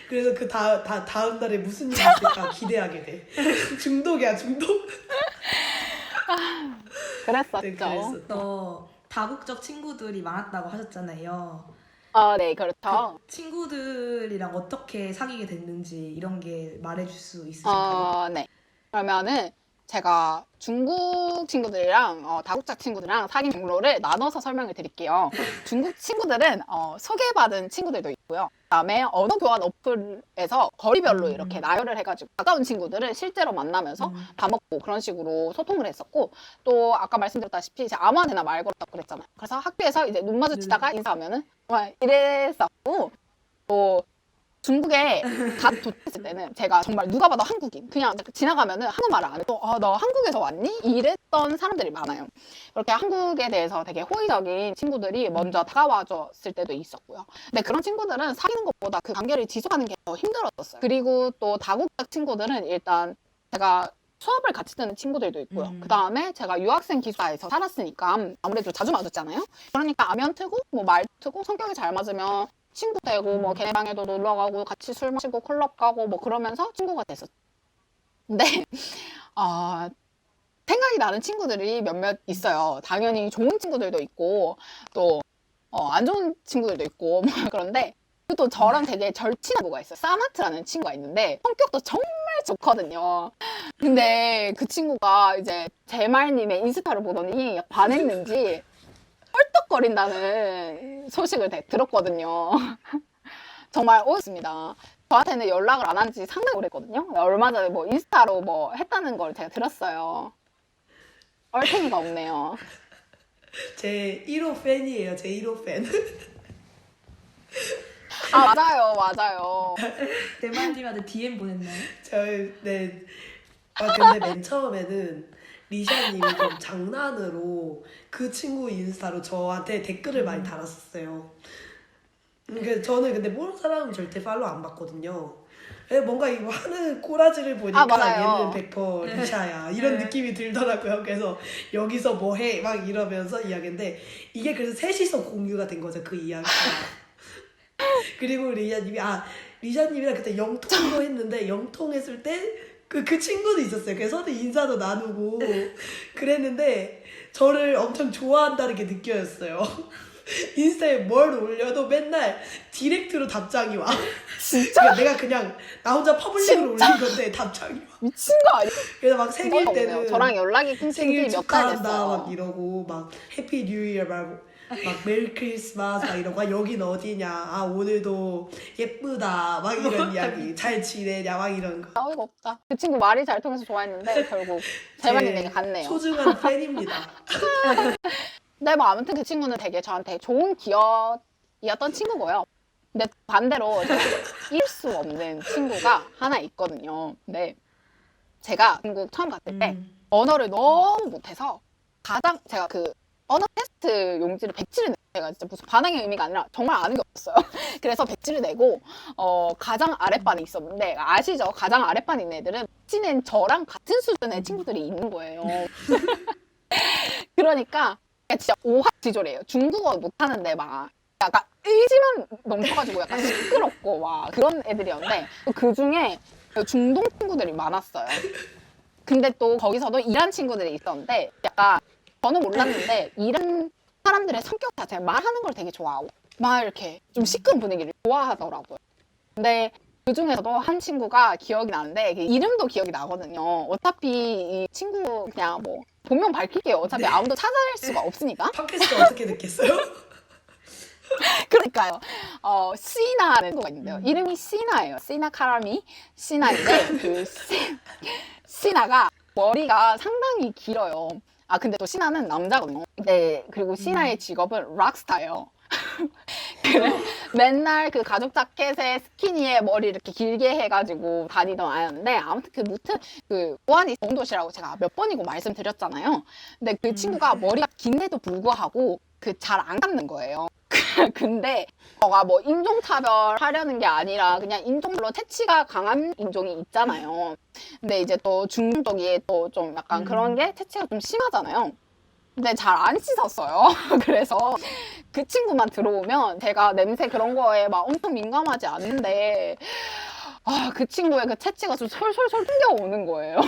그래서 그 다음 달에 무슨 일이 있을까 기대하게 돼. 중독이야, 중독. 그랬었죠. 네, 그랬어. 다국적 친구들이 많았다고 하셨잖아요. 네, 그렇죠. 그 친구들이랑 어떻게 사귀게 됐는지 이런 게 말해줄 수 있으신가요? 네. 그러면은 제가 중국 친구들이랑 다국적 친구들이랑 사귄 경로를 나눠서 설명을 드릴게요. 중국 친구들은 소개받은 친구들도 있고요. 그다음에 언어 교환 어플에서 거리별로 이렇게 나열을 해가지고 가까운 친구들은 실제로 만나면서 밥 먹고 그런 식으로 소통을 했었고 또 아까 말씀드렸다시피 이제 아무한테나 말 걸었다고 그랬잖아요. 그래서 학교에서 이제 눈 마주치다가 인사하면은 이랬었고 또 중국에 갓 도착했을 때는 제가 정말 누가 봐도 한국인 그냥 지나가면은 한국말을 안 해도 너 한국에서 왔니? 이랬던 사람들이 많아요. 그렇게 한국에 대해서 되게 호의적인 친구들이 먼저 다가와줬을 때도 있었고요. 근데 그런 친구들은 사귀는 것보다 그 관계를 지속하는 게 더 힘들었었어요. 그리고 또 다국적 친구들은 일단 제가 수업을 같이 듣는 친구들도 있고요. 그 다음에 제가 유학생 기숙사에서 살았으니까 아무래도 자주 마주쳤잖아요. 그러니까 아면 트고 뭐 말 트고 성격이 잘 맞으면 친구 되고 뭐 걔네 방에도 놀러 가고 같이 술 마시고 클럽 가고 뭐 그러면서 친구가 됐었죠. 근데 생각이 나는 친구들이 몇몇 있어요. 당연히 좋은 친구들도 있고 또 안 좋은 친구들도 있고 뭐 그런데 또 저랑 되게 절친한 친구가 있어요. 사마트라는 친구가 있는데 성격도 정말 좋거든요. 근데 그 친구가 이제 제말님의 인스타를 보더니 반했는지 헐떡거린다는 소식을 들었거든요. 정말 오였습니다. 저한테는 연락을 안 한 지 상당히 오래거든요. 얼마 전에 뭐 인스타로 뭐 했다는 걸 제가 들었어요. 얼탱이가 없네요. 제 1호 팬이에요. 제 1호 팬. 맞아요. 대만님한테 DM 보냈나요? 네. 근데 맨 처음에는 리샤님이 좀 장난으로 그 친구 인스타로 저한테 댓글을 많이 달았었어요. 저는 근데 모르는 사람은 절대 팔로우 안 받거든요. 뭔가 이거 하는 꼬라지를 보니까 맞아요. 얘는 100% 리샤야 이런 느낌이 들더라고요. 그래서 여기서 뭐 해? 막 이러면서 이야기인데 이게 그래서 셋이서 공유가 된 거죠. 그 이야기가. 그리고 리샤님이랑 그때 영통도 했는데 영통했을 때 그 친구도 있었어요. 그래서 서로 인사도 나누고 그랬는데 저를 엄청 좋아한다는 게 느껴졌어요. 인스타에 뭘 올려도 맨날 디렉트로 답장이 와. 진짜? 내가 그냥 나 혼자 퍼블릭으로 올린 건데 답장이 와. 미친 거 아니야? 그래서 막 생일 때는 저랑 연락이 끊긴 생일 지 몇 달 축하한다 됐어요. 막 이러고 막 해피 뉴 이어 막 메리 크리스마스 막 이러고 여긴 어디냐 오늘도 예쁘다 막 이런 이야기 잘 지내냐 막 이런 거. 어이가 없다. 그 친구 말이 잘 통해서 좋아했는데 결국 제만님에게 갔네요. 소중한 팬입니다. 네, 뭐 아무튼 그 친구는 되게 저한테 좋은 기억이었던 친구고요. 근데 반대로 낄 수 없는 친구가 하나 있거든요. 근데 제가 중국 처음 갔을 때 언어를 너무 못해서 제가 그 언어 테스트 용지를 100지를 냈어요. 제가 진짜 무슨 반항의 의미가 아니라 정말 아는 게 없었어요. 그래서 100지를 내고 가장 아랫반에 있었는데 아시죠? 가장 아랫반에 있는 애들은 찌는 저랑 같은 수준의 친구들이 있는 거예요. 그러니까 진짜 오합지졸이에요. 중국어 못하는데 막 약간 의지만 넘쳐가지고 약간 시끄럽고 막 그런 애들이었는데 그 중에 중동 친구들이 많았어요. 근데 또 거기서도 이란 친구들이 있었는데 약간 저는 몰랐는데 이란 사람들의 성격 자체가 말하는 걸 되게 좋아하고 막 이렇게 좀 시끄러운 분위기를 좋아하더라고요. 근데 그 중에서도 한 친구가 기억이 나는데 이름도 기억이 나거든요. 어차피 이 친구 그냥 뭐 본명 밝힐게요. 어차피 아무도 찾아낼 수가 없으니까. 팟캐스트 어떻게 듣겠어요? 그러니까요. 시나라는 친구가 있는데요. 이름이 시나예요. 시나 카라미 시나인데 그 시나가 머리가 상당히 길어요. 근데 또 시나는 남자거든요. 네, 그리고 시나의 직업은 락스타예요. 맨날 그 가죽 자켓에 스키니에 머리 이렇게 길게 해가지고 다니던 아이였는데 아무튼 무튼 우한이 정도시라고 제가 몇 번이고 말씀드렸잖아요. 근데 그 친구가 머리가 긴데도 불구하고 잘 안 감는 거예요. 근데 뭐 인종차별 하려는 게 아니라 그냥 인종별로 체취가 강한 인종이 있잖아요. 근데 이제 또 중동 쪽이 또 좀 약간 그런 게 체취가 좀 심하잖아요. 근데 잘 안 씻었어요. 그래서 그 친구만 들어오면 제가 냄새 그런 거에 막 엄청 민감하지 않는데 그 친구의 그 체취가 좀 솔솔솔 튕겨오는 거예요.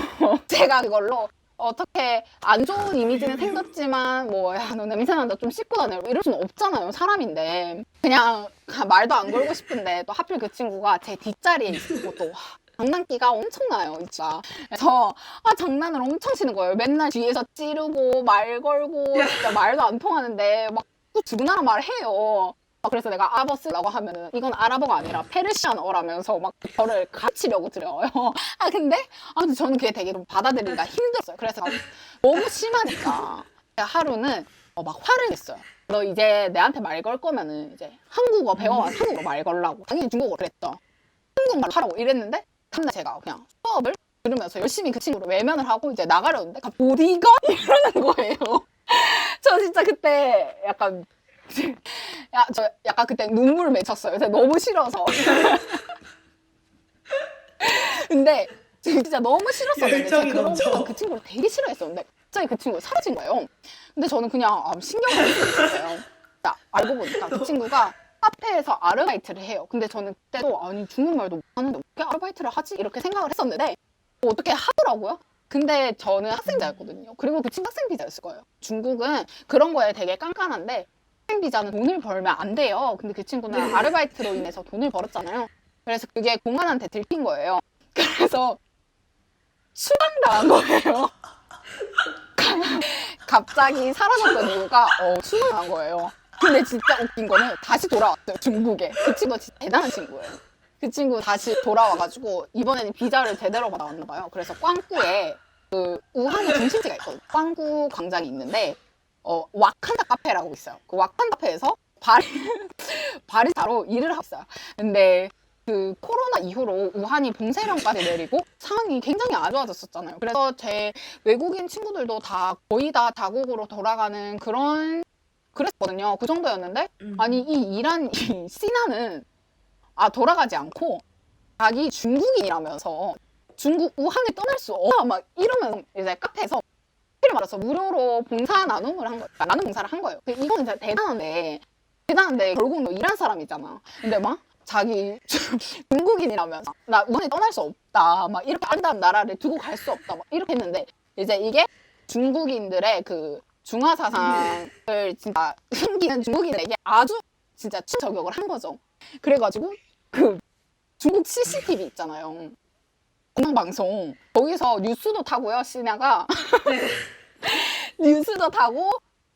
제가 그걸로 어떻게 안 좋은 이미지는 생겼지만 야 너 냄새 난다 좀 씻고 다녀 이럴 수는 없잖아요. 사람인데 그냥 말도 안 걸고 싶은데 또 하필 그 친구가 제 뒷자리에 있고 또 장난기가 엄청나요 진짜. 그래서 장난을 엄청 치는 거예요. 맨날 뒤에서 찌르고 말 걸고 진짜 말도 안 통하는데 막 죽으나 말 해요. 그래서 내가 아버스라고 하면은 이건 아랍어가 아니라 페르시안어라면서 막 저를 가르치려고 들어요. 근데 저는 그게 되게 좀 받아들이기가 힘들었어요. 그래서 너무 심하니까 하루는 막 화를 냈어요. 너 이제 내한테 말 걸 거면은 이제 한국어 배워와 한국어로 말 걸라고. 당연히 중국어 그랬죠. 한국말 하라고 이랬는데 다음날 제가 그냥 수업을 들으면서 열심히 그 친구를 외면을 하고 이제 나가려는데 어디가? 이러는 거예요. 저 진짜 그때 약간 저 약간 그때 눈물 맺혔어요. 제가 너무 싫어서. 근데 진짜 너무 싫었었는데 제가 그런 그 친구를 되게 싫어했었는데 갑자기 그 친구가 사라진 거예요. 근데 저는 그냥 신경을 안 쓰고 있었어요. 알고 보니까 그 친구가 카페에서 아르바이트를 해요. 근데 저는 그때도 아니 중국말도 못하는데 어떻게 아르바이트를 하지? 이렇게 생각을 했었는데 어떻게 하더라고요. 근데 저는 학생자였거든요. 그리고 그 친구 학생 비자였을 거예요. 중국은 그런 거에 되게 깐깐한데 학생 비자는 돈을 벌면 안 돼요. 근데 그 친구는 아르바이트로 인해서 돈을 벌었잖아요. 그래서 그게 공안한테 들킨 거예요. 그래서 추방당한 거예요. 갑자기 사라졌던 이유가 추방당한 거예요. 근데 진짜 웃긴 거는 다시 돌아왔어요, 중국에. 그 친구가 진짜 대단한 친구예요. 그 친구 다시 돌아와가지고 이번에는 비자를 제대로 받아왔나 봐요. 그래서 꽝꾸에 그 우한의 중심지가 있거든요. 꽝꾸 광장이 있는데 와칸다 카페라고 있어요. 그 와칸다 카페에서 바리스타로 일을 하고 있어요. 근데 그 코로나 이후로 우한이 봉쇄령까지 내리고 상황이 굉장히 안 좋아졌었잖아요. 그래서 제 외국인 친구들도 다 거의 다 자국으로 돌아가는 그랬거든요. 그 정도였는데 아니 이 이란 이 시나는 돌아가지 않고 자기 중국인이라면서 중국 우한을 떠날 수 없다 막 이러면서 이제 카페에서 필히 말해서 무료로 봉사 나눔을 한 거예요. 나눔 봉사를 한 거예요. 이건 진짜 대단한데 결국 너 이란 사람이잖아. 근데 막 자기 중국인이라면서 나 우한에 떠날 수 없다 막 이렇게 아름다운 나라를 두고 갈 수 없다 막 이렇게 했는데 이제 이게 중국인들의 그 중화 사상을 진짜 숨기는 중국인에게 아주 진짜 저격을 한 거죠. 그래가지고 그 중국 CCTV 있잖아요. 공영방송 거기서 뉴스도 타고요. 시나가 뉴스도 타고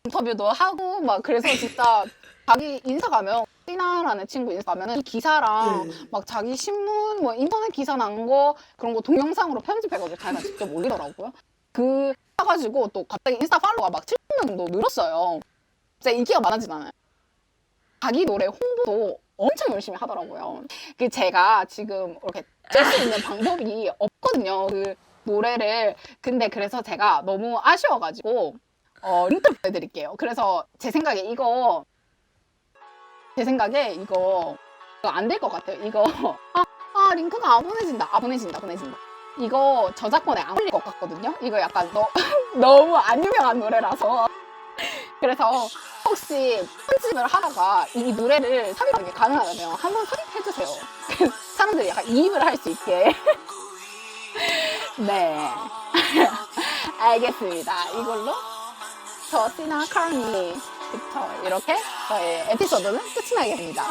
인터뷰도 하고 막 그래서 진짜 자기 인사 가면 시나라는 친구 인사 가면은 이 기사랑 막 자기 신문 뭐 인터넷 기사 난 거 그런 거 동영상으로 편집해가지고 자기가 직접 올리더라고요. 그 해가지고 또 갑자기 인스타 팔로워가 막 7천 명 정도 늘었어요. 진짜 인기가 많아지잖아요. 자기 노래 홍보도 엄청 열심히 하더라고요. 그 제가 지금 이렇게 짤 수 있는 방법이 없거든요. 그 노래를. 근데 그래서 제가 너무 아쉬워가지고 링크를 보내드릴게요. 그래서 제 생각에 이거 안 될 것 같아요. 이거 링크가 안 보내진다. 보내진다. 이거 저작권에 안 걸릴 것 같거든요. 이거 약간 너무 안 유명한 노래라서. 그래서 혹시 편집을 하다가 이 노래를 삽입하는 게 가능하다면 한번 삽입해주세요. 사람들이 약간 이입을 할 수 있게. 네. 알겠습니다. 이걸로 저 시나 카니 그쵸 이렇게 저의 에피소드는 끝이 나겠습니다.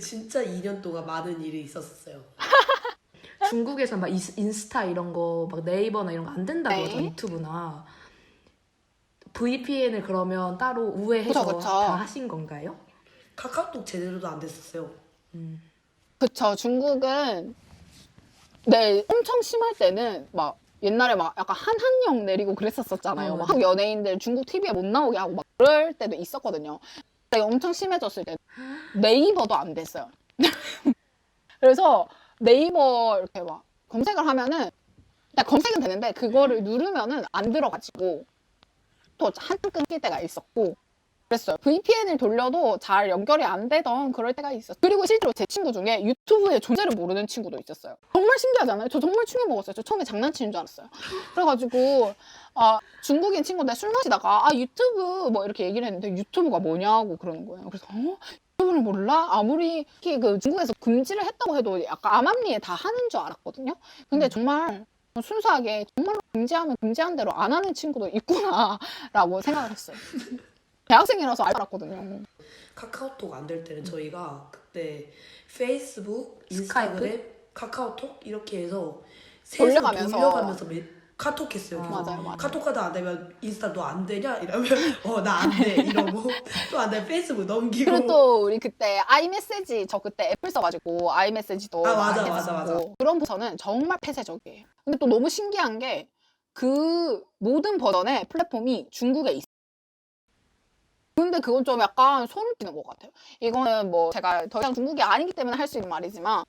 진짜 2년 동안 많은 일이 있었어요. 중국에서 막 인스타 이런 거 막 네이버나 이런 거 안 된다고 네. 하죠. 유튜브나. VPN을 그러면 따로 우회해서 그쵸. 다 하신 건가요? 카카오톡 제대로도 안 됐었어요. 그쵸. 중국은 네 엄청 심할 때는 막 옛날에 막 약간 한한령 내리고 그랬었잖아요. 막 한국 연예인들 중국 TV에 못 나오게 하고 막 그럴 때도 있었거든요. 근데 엄청 심해졌을 때 네이버도 안 됐어요. 그래서 네이버 이렇게 막 검색을 하면은 검색은 되는데 그거를 누르면은 안 들어가지고 또 한참 끊길 때가 있었고 그랬어요. VPN을 돌려도 잘 연결이 안 되던 그럴 때가 있었어요. 그리고 실제로 제 친구 중에 유튜브의 존재를 모르는 친구도 있었어요. 정말 신기하잖아요. 저 정말 충격 먹었어요. 저 처음에 장난치는 줄 알았어요. 그래가지고 중국인 친구인데 술 마시다가 유튜브 뭐 이렇게 얘기를 했는데 유튜브가 뭐냐고 그러는 거예요. 그래서 유튜브를 몰라? 아무리 그 중국에서 금지를 했다고 해도 약간 암암리에 다 하는 줄 알았거든요. 근데 정말 순수하게 정말로 금지하면 금지한 대로 안 하는 친구도 있구나라고 생각을 했어요. 대학생이라서 알았거든요. 카카오톡 안 될 때는 저희가 그때 페이스북, 인스타그램, 카카오톡 이렇게 해서 셋을 돌려가면서 카톡했어요. 계속. 맞아요. 카톡하다 안 되면 인스타 너 안 되냐? 이러면 나 안 돼 이러고 또 안 되면 페이스북 넘기고. 그리고 또 우리 그때 아이메시지 저 그때 애플 써가지고 아이메시지도 맞아, 많이 맞아, 맞아. 썼고 그런 부서는 정말 폐쇄적이에요. 근데 또 너무 신기한 게 그 모든 버전의 플랫폼이 중국에 있어요. 근데 그건 좀 약간 소름 끼는 것 같아요. 이거는 뭐 제가 더 이상 중국이 아니기 때문에 할 수 있는 말이지만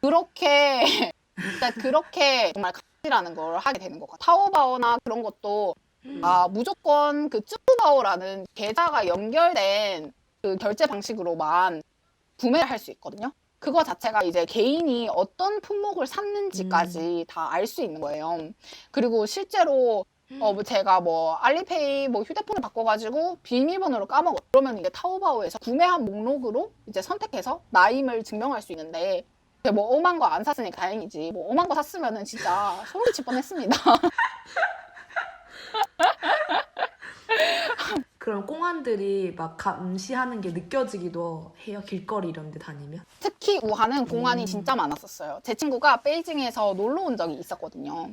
그렇게 진짜 그렇게 정말 가치라는 걸 하게 되는 것 같아요. 타오바오나 그런 것도 무조건 그 쯔부바오라는 계좌가 연결된 그 결제 방식으로만 구매를 할 수 있거든요. 그거 자체가 이제 개인이 어떤 품목을 샀는지까지 다 알 수 있는 거예요. 그리고 실제로 뭐 제가 뭐 알리페이 뭐 휴대폰을 바꿔가지고 비밀번호를 까먹어. 그러면 이게 타오바오에서 구매한 목록으로 이제 선택해서 나임을 증명할 수 있는데 뭐 엄한 거 안 샀으니 다행이지. 뭐 엄한 거 샀으면은 진짜 소름 끼칠 뻔했습니다. 그럼 꽁안들이 막 감시하는 게 느껴지기도 해요? 길거리 이런 데 다니면? 특히 우한은 공안이 진짜 많았었어요. 제 친구가 베이징에서 놀러 온 적이 있었거든요.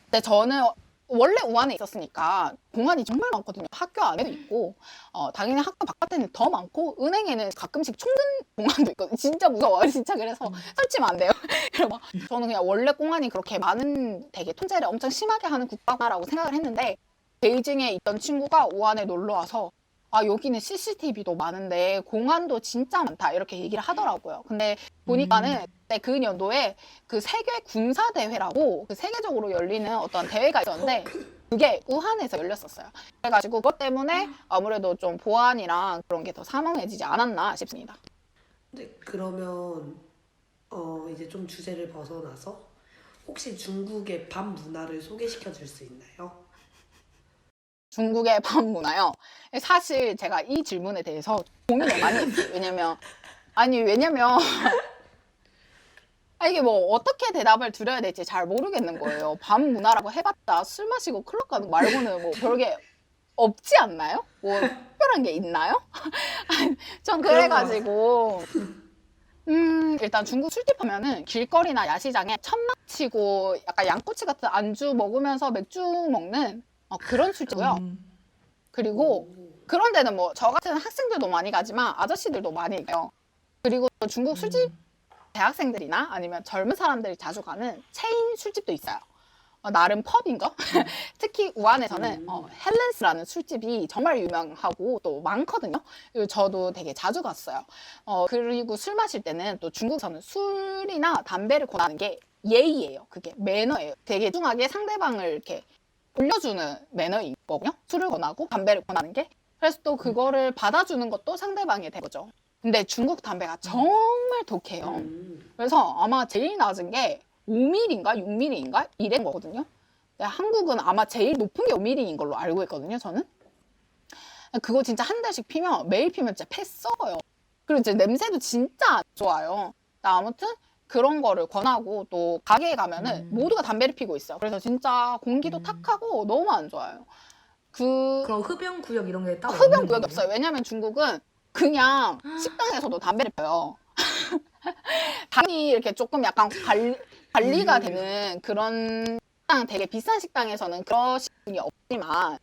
근데 저는 원래 우한에 있었으니까 공안이 정말 많거든요. 학교 안에도 있고 당연히 학교 바깥에는 더 많고 은행에는 가끔씩 총든 공안도 있거든요. 진짜 무서워요. 진짜 그래서 설치면 안 돼요. 그래서 막 저는 그냥 원래 공안이 그렇게 많은 되게 통제를 엄청 심하게 하는 국가라고 생각을 했는데 베이징에 있던 친구가 우한에 놀러 와서 여기는 CCTV도 많은데 공안도 진짜 많다 이렇게 얘기를 하더라고요. 근데 보니까는 그때 그 연도에 그 세계 군사 대회라고 그 세계적으로 열리는 어떤 대회가 있었는데 그게 우한에서 열렸었어요. 그래가지고 그것 때문에 아무래도 좀 보안이랑 그런 게 더 삼엄해지지 않았나 싶습니다. 근데 그러면 이제 좀 주제를 벗어나서 혹시 중국의 밥 문화를 소개시켜 줄 수 있나요? 중국의 밥 문화요. 사실 제가 이 질문에 대해서 고민을 많이 했어요. 왜냐면 이게 뭐 어떻게 대답을 드려야 될지 잘 모르겠는 거예요. 밥 문화라고 해봤자 술 마시고 클럽 가는 거 말고는 뭐 별게 없지 않나요? 뭐 특별한 게 있나요? 전 그래가지고 일단 중국 술집 하면은 길거리나 야시장에 천막 치고 약간 양꼬치 같은 안주 먹으면서 맥주 먹는 그런 술집이고요. 그리고 그런 데는 뭐 저 같은 학생들도 많이 가지만 아저씨들도 많이 가요. 그리고 또 중국 술집 대학생들이나 아니면 젊은 사람들이 자주 가는 체인 술집도 있어요. 나름 펍인 거. 특히 우한에서는 헬렌스라는 술집이 정말 유명하고 또 많거든요. 그리고 저도 되게 자주 갔어요. 그리고 술 마실 때는 또 중국에서는 술이나 담배를 권하는 게 예의예요. 그게 매너예요. 되게 중하게 상대방을 이렇게 올려주는 매너인 거거든요. 술을 권하고 담배를 권하는 게. 그래서 또 그거를 받아주는 것도 상대방이 된 거죠. 근데 중국 담배가 정말 독해요. 그래서 아마 제일 낮은 게 5mm인가 6mm인가 이런 거거든요. 근데 한국은 아마 제일 높은 게 5mm인 걸로 알고 있거든요. 저는. 그거 진짜 한 달씩 피면 매일 피면 진짜 폐 썩어요. 그리고 이제 냄새도 진짜 안 좋아요. 아무튼 그런 거를 권하고 또 가게에 가면은 모두가 담배를 피고 있어요. 그래서 진짜 공기도 탁하고 너무 안 좋아요. 그럼 흡연 구역 이런 게 따로 흡연 없는 구역이 거예요? 없어요. 왜냐면 중국은 그냥 식당에서도 담배를 펴요. 당연히 이렇게 조금 약간 관리가 되는 그런 식당, 되게 비싼 식당에서는 그런 분이 없지만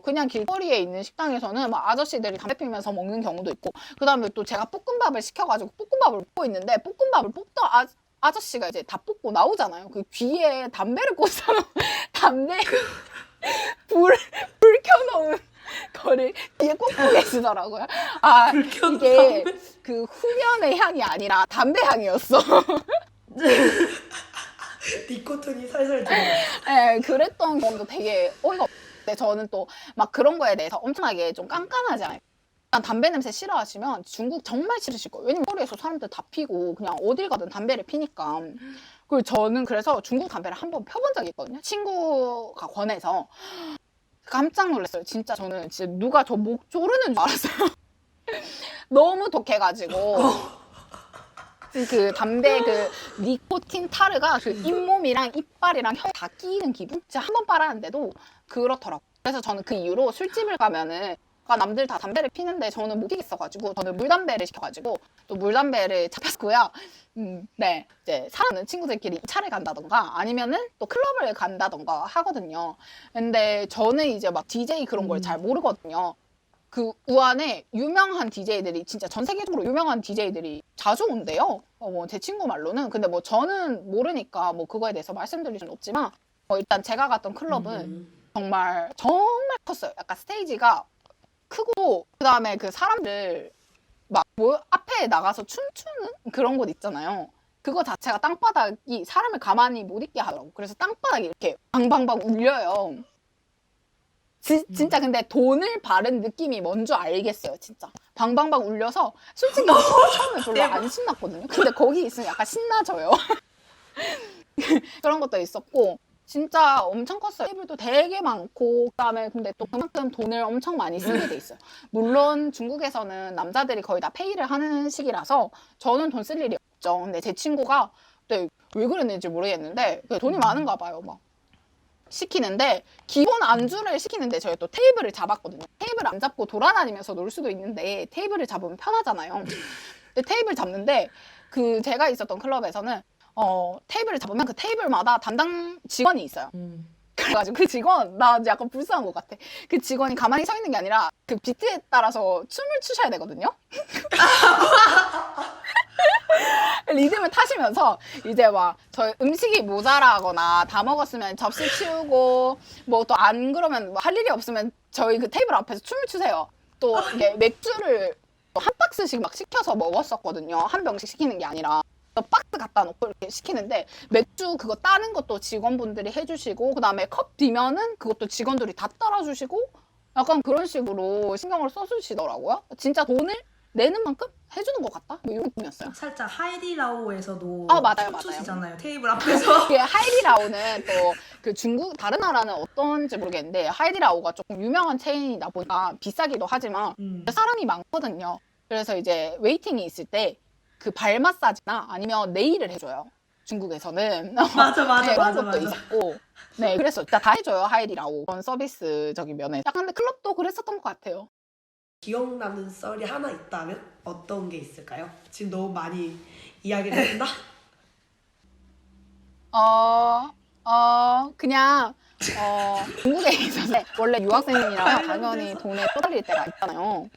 그냥 길거리에 있는 식당에서는 막 아저씨들이 담배 피면서 먹는 경우도 있고, 그 다음에 또 제가 볶음밥을 시켜가지고 볶음밥을 볶고 있는데 볶음밥을 볶던 아저씨가 이제 다 볶고 나오잖아요. 그 귀에 담배를 꽂아놓은 담배 불 켜놓은 거를 뒤에 꽂고 계시더라고요. 이게 그 흡연의 향이 아니라 담배 향이었어. 니코틴이 살살 들어가. 네, 그랬던 경험도 되게 어이가 없는데 저는 또 막 그런 거에 대해서 엄청나게 좀 깐깐하잖아요. 담배 냄새 싫어하시면 중국 정말 싫으실 거예요. 왜냐면 거리에서 사람들 다 피고 그냥 어딜 가든 담배를 피니까. 그리고 저는 그래서 중국 담배를 한번 펴본 적이 있거든요. 친구가 권해서. 깜짝 놀랐어요. 진짜 저는 진짜 누가 저 목 조르는 줄 알았어요. 너무 독해가지고. 그 담배 그 니코틴 타르가 그 잇몸이랑 이빨이랑 혀에 다 끼이는 기분? 진짜 한 번 빨았는데도 그렇더라고요. 그래서 저는 그 이후로 술집을 가면은 약간 남들 다 담배를 피는데 저는 못 피겠어가지고 저는 물담배를 시켜가지고 또 물담배를 잡혔고요. 네, 이제 사랑하는 친구들끼리 차를 간다던가 아니면은 또 클럽을 간다던가 하거든요. 근데 저는 이제 막 DJ 그런 걸 잘 모르거든요. 그 우한에 유명한 DJ들이 진짜 전 세계적으로 유명한 DJ들이 자주 온대요. 뭐 제 친구 말로는. 근데 뭐 저는 모르니까 뭐 그거에 대해서 말씀드릴 수는 없지만 일단 제가 갔던 클럽은 정말 컸어요. 약간 스테이지가 크고 그다음에 그 사람들 막 뭐 앞에 나가서 춤추는 그런 곳 있잖아요. 그거 자체가 땅바닥이 사람을 가만히 못 있게 하더라고. 그래서 땅바닥이 이렇게 방방방 울려요. 진짜 근데 돈을 바른 느낌이 뭔 줄 알겠어요. 진짜 방방방 울려서 솔직히 처음에 별로 안 신났거든요. 근데 거기 있으면 약간 신나져요. 그런 것도 있었고 진짜 엄청 컸어요. 테이블도 되게 많고 그다음에 근데 또 그만큼 돈을 엄청 많이 쓰게 돼 있어요. 물론 중국에서는 남자들이 거의 다 페이를 하는 시기라서 저는 돈 쓸 일이 없죠. 근데 제 친구가 그때 왜 그랬는지 모르겠는데 돈이 많은가 봐요. 막 시키는데 기본 안주를 시키는데 저희 또 테이블을 잡았거든요. 테이블 안 잡고 돌아다니면서 놀 수도 있는데 테이블을 잡으면 편하잖아요. 근데 테이블 잡는데 그 제가 있었던 클럽에서는 테이블을 잡으면 그 테이블마다 담당 직원이 있어요. 그래가지고 그 직원 나 약간 불쌍한 것 같아. 그 직원이 가만히 서 있는 게 아니라 그 비트에 따라서 춤을 추셔야 되거든요. 리듬을 타시면서 이제 막 저희 음식이 모자라거나 다 먹었으면 접시 치우고 뭐 또 안 그러면 뭐 할 일이 없으면 저희 그 테이블 앞에서 춤을 추세요. 또 이게 맥주를 한 박스씩 막 시켜서 먹었었거든요. 한 병씩 시키는 게 아니라 박스 갖다 놓고 이렇게 시키는데 맥주 그거 따는 것도 직원분들이 해주시고 그 다음에 컵 비면은 그것도 직원들이 다 따라주시고 약간 그런 식으로 신경을 써주시더라고요. 진짜 돈을 내는 만큼 해주는 것 같다? 뭐 이런 느낌이었어요. 살짝 하이디라오에서도 맞아요. 춤추시잖아요. 테이블 앞에서. 이게 하이디라오는 또 그 중국 다른 나라는 어떤지 모르겠는데 하이디라오가 조금 유명한 체인이다 보니까 비싸기도 하지만 사람이 많거든요. 그래서 이제 웨이팅이 있을 때 그 발 마사지나 아니면 네일을 해줘요. 중국에서는. 맞아. 네, 그런 것도 있었고. 네, 그래서 일단 다 해줘요. 하이디라오. 그런 서비스적인 면에. 약간 근데 클럽도 그랬었던 것 같아요. 기억나는 썰이 하나 있다면 어떤 게 있을까요? 지금 너무 많이 이야기를 했나? 그냥 중국에 있어서 원래 유학생이라 당연히 돈에 떠달릴 때가 있잖아요.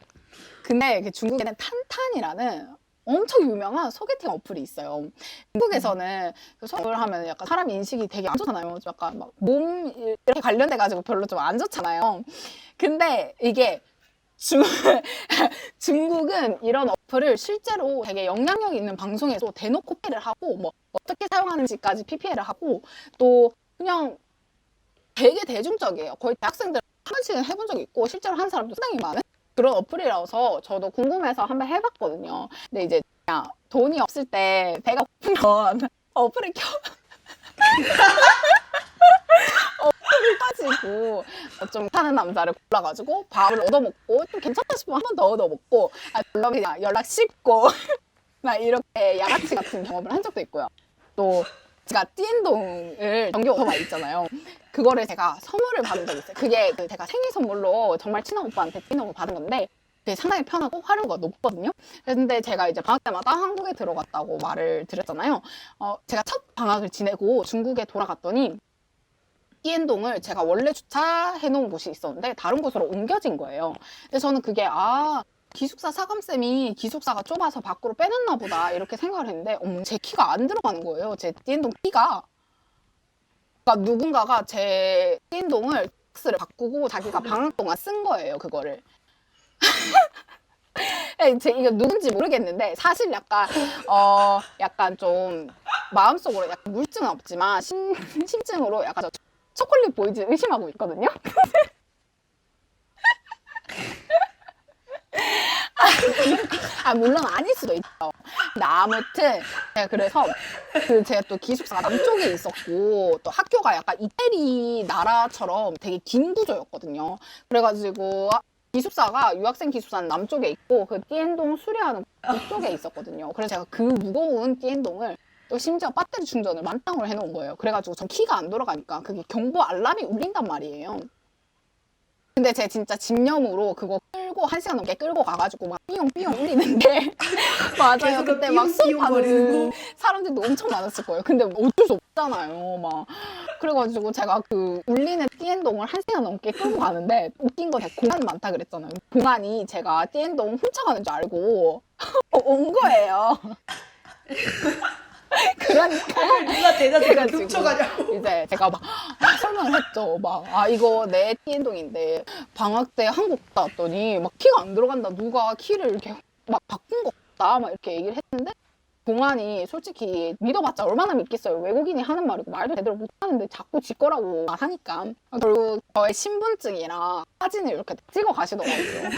근데 그 중국에는 탄탄이라는 엄청 유명한 소개팅 어플이 있어요. 중국에서는 그 소개팅을 하면 약간 사람 인식이 되게 안 좋잖아요. 약간 막 몸 이렇게 관련돼가지고 별로 좀 안 좋잖아요. 근데 이게 중국은 이런 어플을 실제로 되게 영향력 있는 방송에서 대놓고 PPL을 하고 뭐 어떻게 사용하는지까지 PPL을 하고 또 그냥 되게 대중적이에요. 거의 대학생들 한 번씩은 해본 적이 있고 실제로 하는 사람도 상당히 많은 그런 어플이라서 저도 궁금해서 한번 해봤거든요. 근데 이제 그냥 돈이 없을 때 배가 고프면 어플을 가지고 좀 사는 남자를 골라가지고 밥을 얻어먹고 좀 괜찮다 싶으면 한 번 더 얻어먹고 물론 그냥 연락 씹고 막 이렇게 양아치 같은 경험을 한 적도 있고요. 또 제가 띠엔동을 정기 오토바이 있잖아요. 그거를 제가 선물을 받은 적이 있어요. 그게 제가 생일 선물로 정말 친한 오빠한테 띠엔동을 받은 건데 그게 상당히 편하고 활용도가 높거든요. 근데 제가 이제 방학 때마다 한국에 들어갔다고 말을 드렸잖아요. 제가 첫 방학을 지내고 중국에 돌아갔더니 띠엔동을 제가 원래 주차해 놓은 곳이 있었는데 다른 곳으로 옮겨진 거예요. 그래서 저는 그게 기숙사 사감쌤이 기숙사가 좁아서 밖으로 빼놨나 보다 이렇게 생각을 했는데 제 키가 안 들어가는 거예요. 제 띠엔동 키가. 그러니까 누군가가 제 띠엔동을 박스를 바꾸고 자기가 방학 동안 쓴 거예요. 그거를. 이거 누군지 모르겠는데 사실 약간 좀 마음속으로 약간 물증은 없지만 심증으로 약간 초콜릿 보이즈 의심하고 있거든요. 물론 아닐 수도 있죠. 근데 아무튼 그래서 제가 또 기숙사가 남쪽에 있었고 또 학교가 약간 이태리 나라처럼 되게 긴 구조였거든요. 그래가지고 기숙사가 유학생 기숙사는 남쪽에 있고 그 띠엔동 수리하는 북쪽에 있었거든요. 그래서 제가 그 무거운 띠엔동을 또 심지어 배터리 충전을 만땅으로 해놓은 거예요. 그래가지고 전 키가 안 돌아가니까 그게 경보 알람이 울린단 말이에요. 근데 제 진짜 집념으로 그거 끌고 1시간 넘게 끌고 가가지고 막 삐용삐용 울리는데 맞아요. 계속 그때 막 삐용삐용거리는 수업하는 사람들도 엄청 많았을 거예요. 근데 어쩔 수 없잖아요. 막 그래가지고 제가 그 울리는 띠엔동을 1시간 넘게 끌고 가는데 웃긴 건 제가 공간이 많다 그랬잖아요. 공간이 제가 띠엔동 훔쳐가는 줄 알고 온 거예요. 그러니까 누가 대낮에 그렇게 그래가지고 훔쳐가냐고. 이제 제가 막 설명을 했죠. 막 이거 내 띠엔동인데 방학 때 한국 갔다 왔더니 막 키가 안 들어간다. 누가 키를 이렇게 막 바꾼 것 같다. 막 이렇게 얘기를 했는데 동안이 솔직히 믿어봤자 얼마나 믿겠어요. 외국인이 하는 말이고 말도 제대로 못하는데 자꾸 지 거라고 하니까 결국 저의 신분증이랑 사진을 이렇게 찍어 가시더라고요.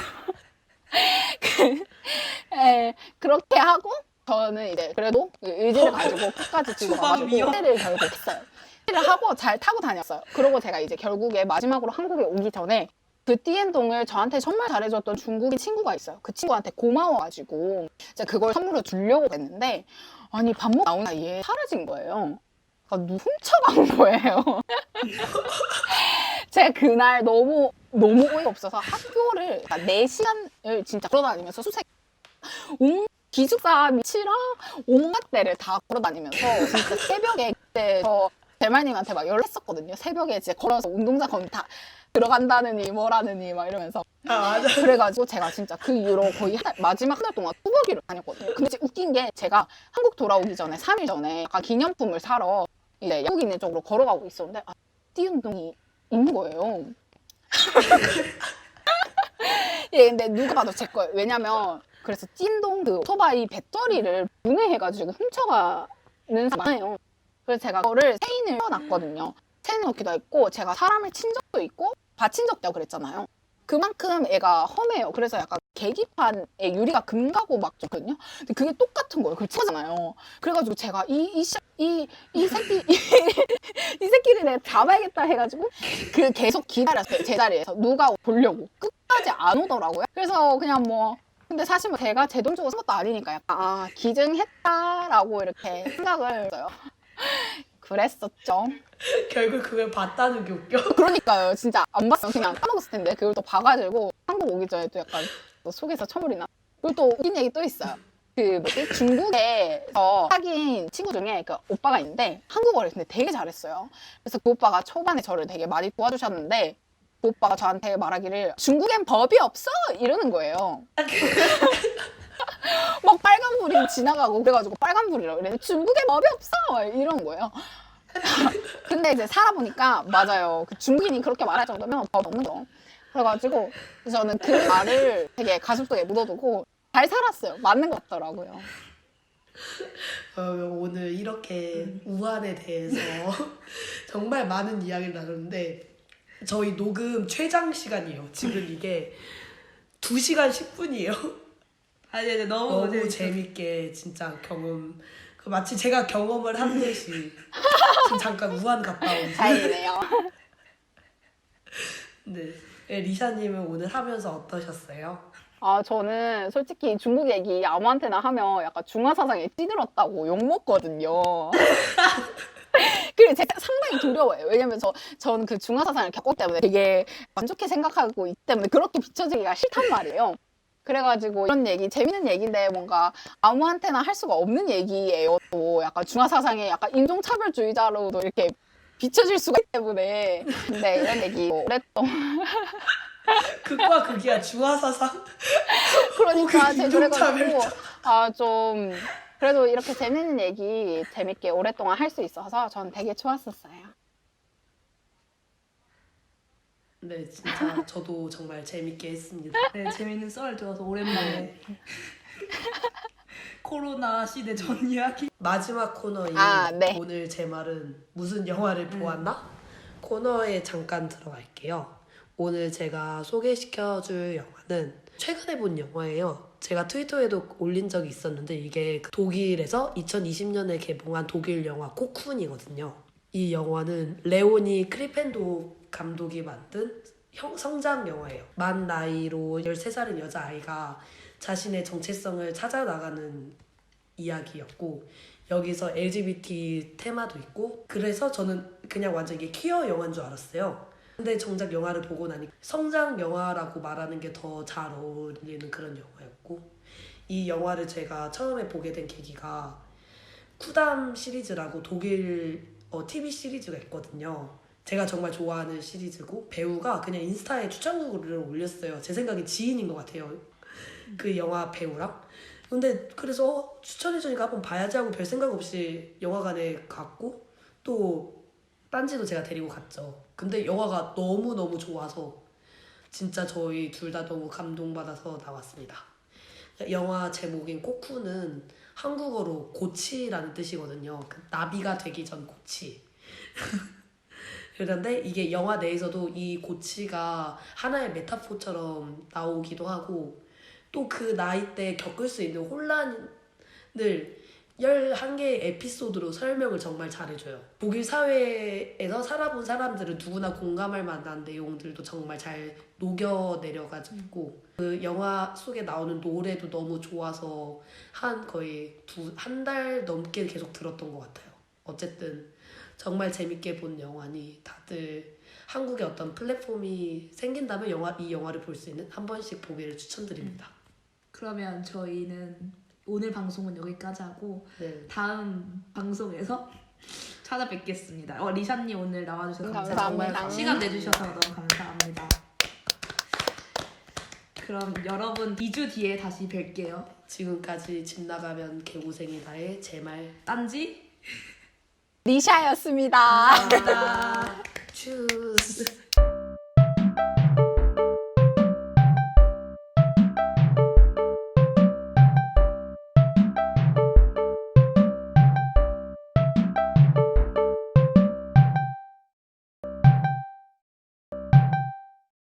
그렇게 하고 저는 이제 그래도 의지를 가지고 끝까지 찍어 가지고 회를 결국 했어요. 회를 하고 잘 타고 다녔어요. 그리고 제가 이제 결국에 마지막으로 한국에 오기 전에 그 띠엔동을 저한테 정말 잘해줬던 중국인 친구가 있어요. 그 친구한테 고마워가지고 제가 그걸 선물로 주려고 했는데 아니 밥 먹고 나온 사이에 사라진 거예요. 그러니까 훔쳐간 거예요. 제가 그날 너무 어이가 없어서 학교를 4시간을 진짜 걸어다니면서 수색 기숙사 밑이랑 온갖 데를 다 걸어다니면서 진짜 새벽에 그때 저 대말님한테 막 연락했었거든요. 새벽에 이제 걸어서 운동장 거기 다 들어간다느니 뭐라느니 막 이러면서 맞아. 그래가지고 제가 진짜 그 이후로 거의 마지막 한 달 동안 뚜벅이를 다녔거든요. 근데 이제 웃긴 게 제가 한국 돌아오기 전에 3일 전에 약간 기념품을 사러 이제 영국 있는 쪽으로 걸어가고 있었는데 띠운동이 있는 거예요. 예, 근데 누가 봐도 제 거예요. 왜냐면 그래서 찐동 그 오토바이 배터리를 분해해가지고 훔쳐가는 사람이 많아요. 그래서 제가 그거를 체인을 넣어놨거든요. 체인을 넣기도 했고 제가 사람을 친 적도 있고 받친 적도 있고 그랬잖아요. 그만큼 애가 험해요. 그래서 약간 계기판에 유리가 금가고 막 좋거든요. 근데 그게 똑같은 거예요. 그걸 치잖아요. 그래가지고 제가 이 새끼를 내가 잡아야겠다 해가지고 그 계속 기다렸어요. 제자리에서 누가 보려고 끝까지 안 오더라고요. 그래서 그냥 뭐 근데 사실 뭐 제가 제 돈 주고 산 것도 아니니까 약간 기증했다라고 이렇게 생각을 했어요. 그랬었죠. 결국 그걸 봤다는 게 웃겨. 그러니까요. 진짜 안 봤으면 그냥 까먹었을 텐데 그걸 또 봐가지고 한국 오기 전에 또 약간 또 속에서 천물이 나. 그리고 또 웃긴 얘기 또 있어요. 그 뭐지? 중국에서 사귄 친구 중에 그 오빠가 있는데 한국어를 근데 되게 잘했어요. 그래서 그 오빠가 초반에 저를 되게 많이 도와주셨는데 그 오빠가 저한테 말하기를 중국엔 법이 없어 이러는 거예요. 막 빨간불이 지나가고 그래가지고 빨간불이라고 그래. 중국에 법이 없어 이런 거예요. 근데 이제 살아보니까 맞아요. 그 중국인이 그렇게 말할 정도면 법 없는 거. 그래가지고 저는 그 말을 되게 가슴속에 묻어두고 잘 살았어요. 맞는 것 같더라고요. 오늘 이렇게 우한에 대해서 정말 많은 이야기를 나눴는데 저희 녹음 최장 시간이에요. 지금 이게 2시간 10분이에요. 아니 근데 너무 너무 재밌게 진짜 경험 마치 제가 경험을 한 듯이 지금 잠깐 우한 갔다 온 다행이네요. 네. 리샤님은 오늘 하면서 어떠셨어요? 저는 솔직히 중국 얘기 아무한테나 하면 약간 중화사상에 찌들었다고 욕먹거든요. 그리고 제가 상당히 두려워요. 왜냐면 저는 그 중화사상을 겪었기 때문에 되게 만족해 생각하고 있기 때문에 그렇게 비춰지기가 싫단 말이에요. 그래가지고 이런 얘기 재밌는 얘기인데 뭔가 아무한테나 할 수가 없는 얘기예요. 또 약간 중화사상의 약간 인종차별주의자로도 이렇게 비춰질 수가 있기 때문에 근데 이런 얘기 오랫동안 극과 극이야. 중화사상. 그러니까 제가 인종차별자. 그래가지고 좀 그래도 이렇게 재밌는 얘기 재밌게 오랫동안 할 수 있어서 전 되게 좋았었어요. 네, 진짜 저도 정말 재밌게 했습니다. 네, 재밌는 썰을 들어서 오랜만에 코로나 시대 전 이야기. 마지막 코너인 네. 오늘 제 말은 무슨 영화를 보았나? 코너에 잠깐 들어갈게요. 오늘 제가 소개시켜줄 영화는 최근에 본 영화예요. 제가 트위터에도 올린 적이 있었는데 이게 독일에서 2020년에 개봉한 독일 영화 코쿤이거든요. 이 영화는 레오니 크리펜도 감독이 만든 성장 영화예요. 만 나이로 13살인 여자아이가 자신의 정체성을 찾아 나가는 이야기였고 여기서 LGBT 테마도 있고 그래서 저는 그냥 완전 이게 퀴어 영화인 줄 알았어요. 근데 정작 영화를 보고 나니 성장 영화라고 말하는 게 더 잘 어울리는 그런 영화였고, 이 영화를 제가 처음에 보게 된 계기가 쿠담 시리즈라고 독일 TV 시리즈가 있거든요. 제가 정말 좋아하는 시리즈고, 배우가 그냥 인스타에 추천글을 올렸어요. 제 생각에 지인인 것 같아요, 그 영화 배우랑. 근데 그래서 추천해주니까 한번 봐야지 하고 별 생각 없이 영화관에 갔고, 또 딴지도 제가 데리고 갔죠. 근데 영화가 너무너무 좋아서 진짜 저희 둘 다 너무 감동받아서 나왔습니다. 영화 제목인 코쿠는 한국어로 고치라는 뜻이거든요. 그 나비가 되기 전 고치. 그런데 이게 영화 내에서도 이 고치가 하나의 메타포처럼 나오기도 하고, 또 그 나이 때 겪을 수 있는 혼란을 11개의 에피소드로 설명을 정말 잘해줘요. 독일 사회에서 살아본 사람들은 누구나 공감할 만한 내용들도 정말 잘 녹여내려가지고, 그 영화 속에 나오는 노래도 너무 좋아서 거의 한 달 넘게 계속 들었던 것 같아요. 어쨌든 정말 재밌게 본 영화니 다들 한국에 어떤 플랫폼이 생긴다면 이 영화를 볼 수 있는 한 번씩 보기를 추천드립니다. 그러면 저희는 오늘 방송은 여기까지 하고 네. 다음 방송에서 찾아뵙겠습니다. 리샤님 오늘 나와주셔서 감사합니다. 감사합니다. 시간 내주셔서 너무 감사합니다. 그럼 여러분 2주 뒤에 다시 뵐게요. 지금까지 집 나가면 개고생이다의 제말 딴지 리샤였습니다. 감사합니다. 츄스.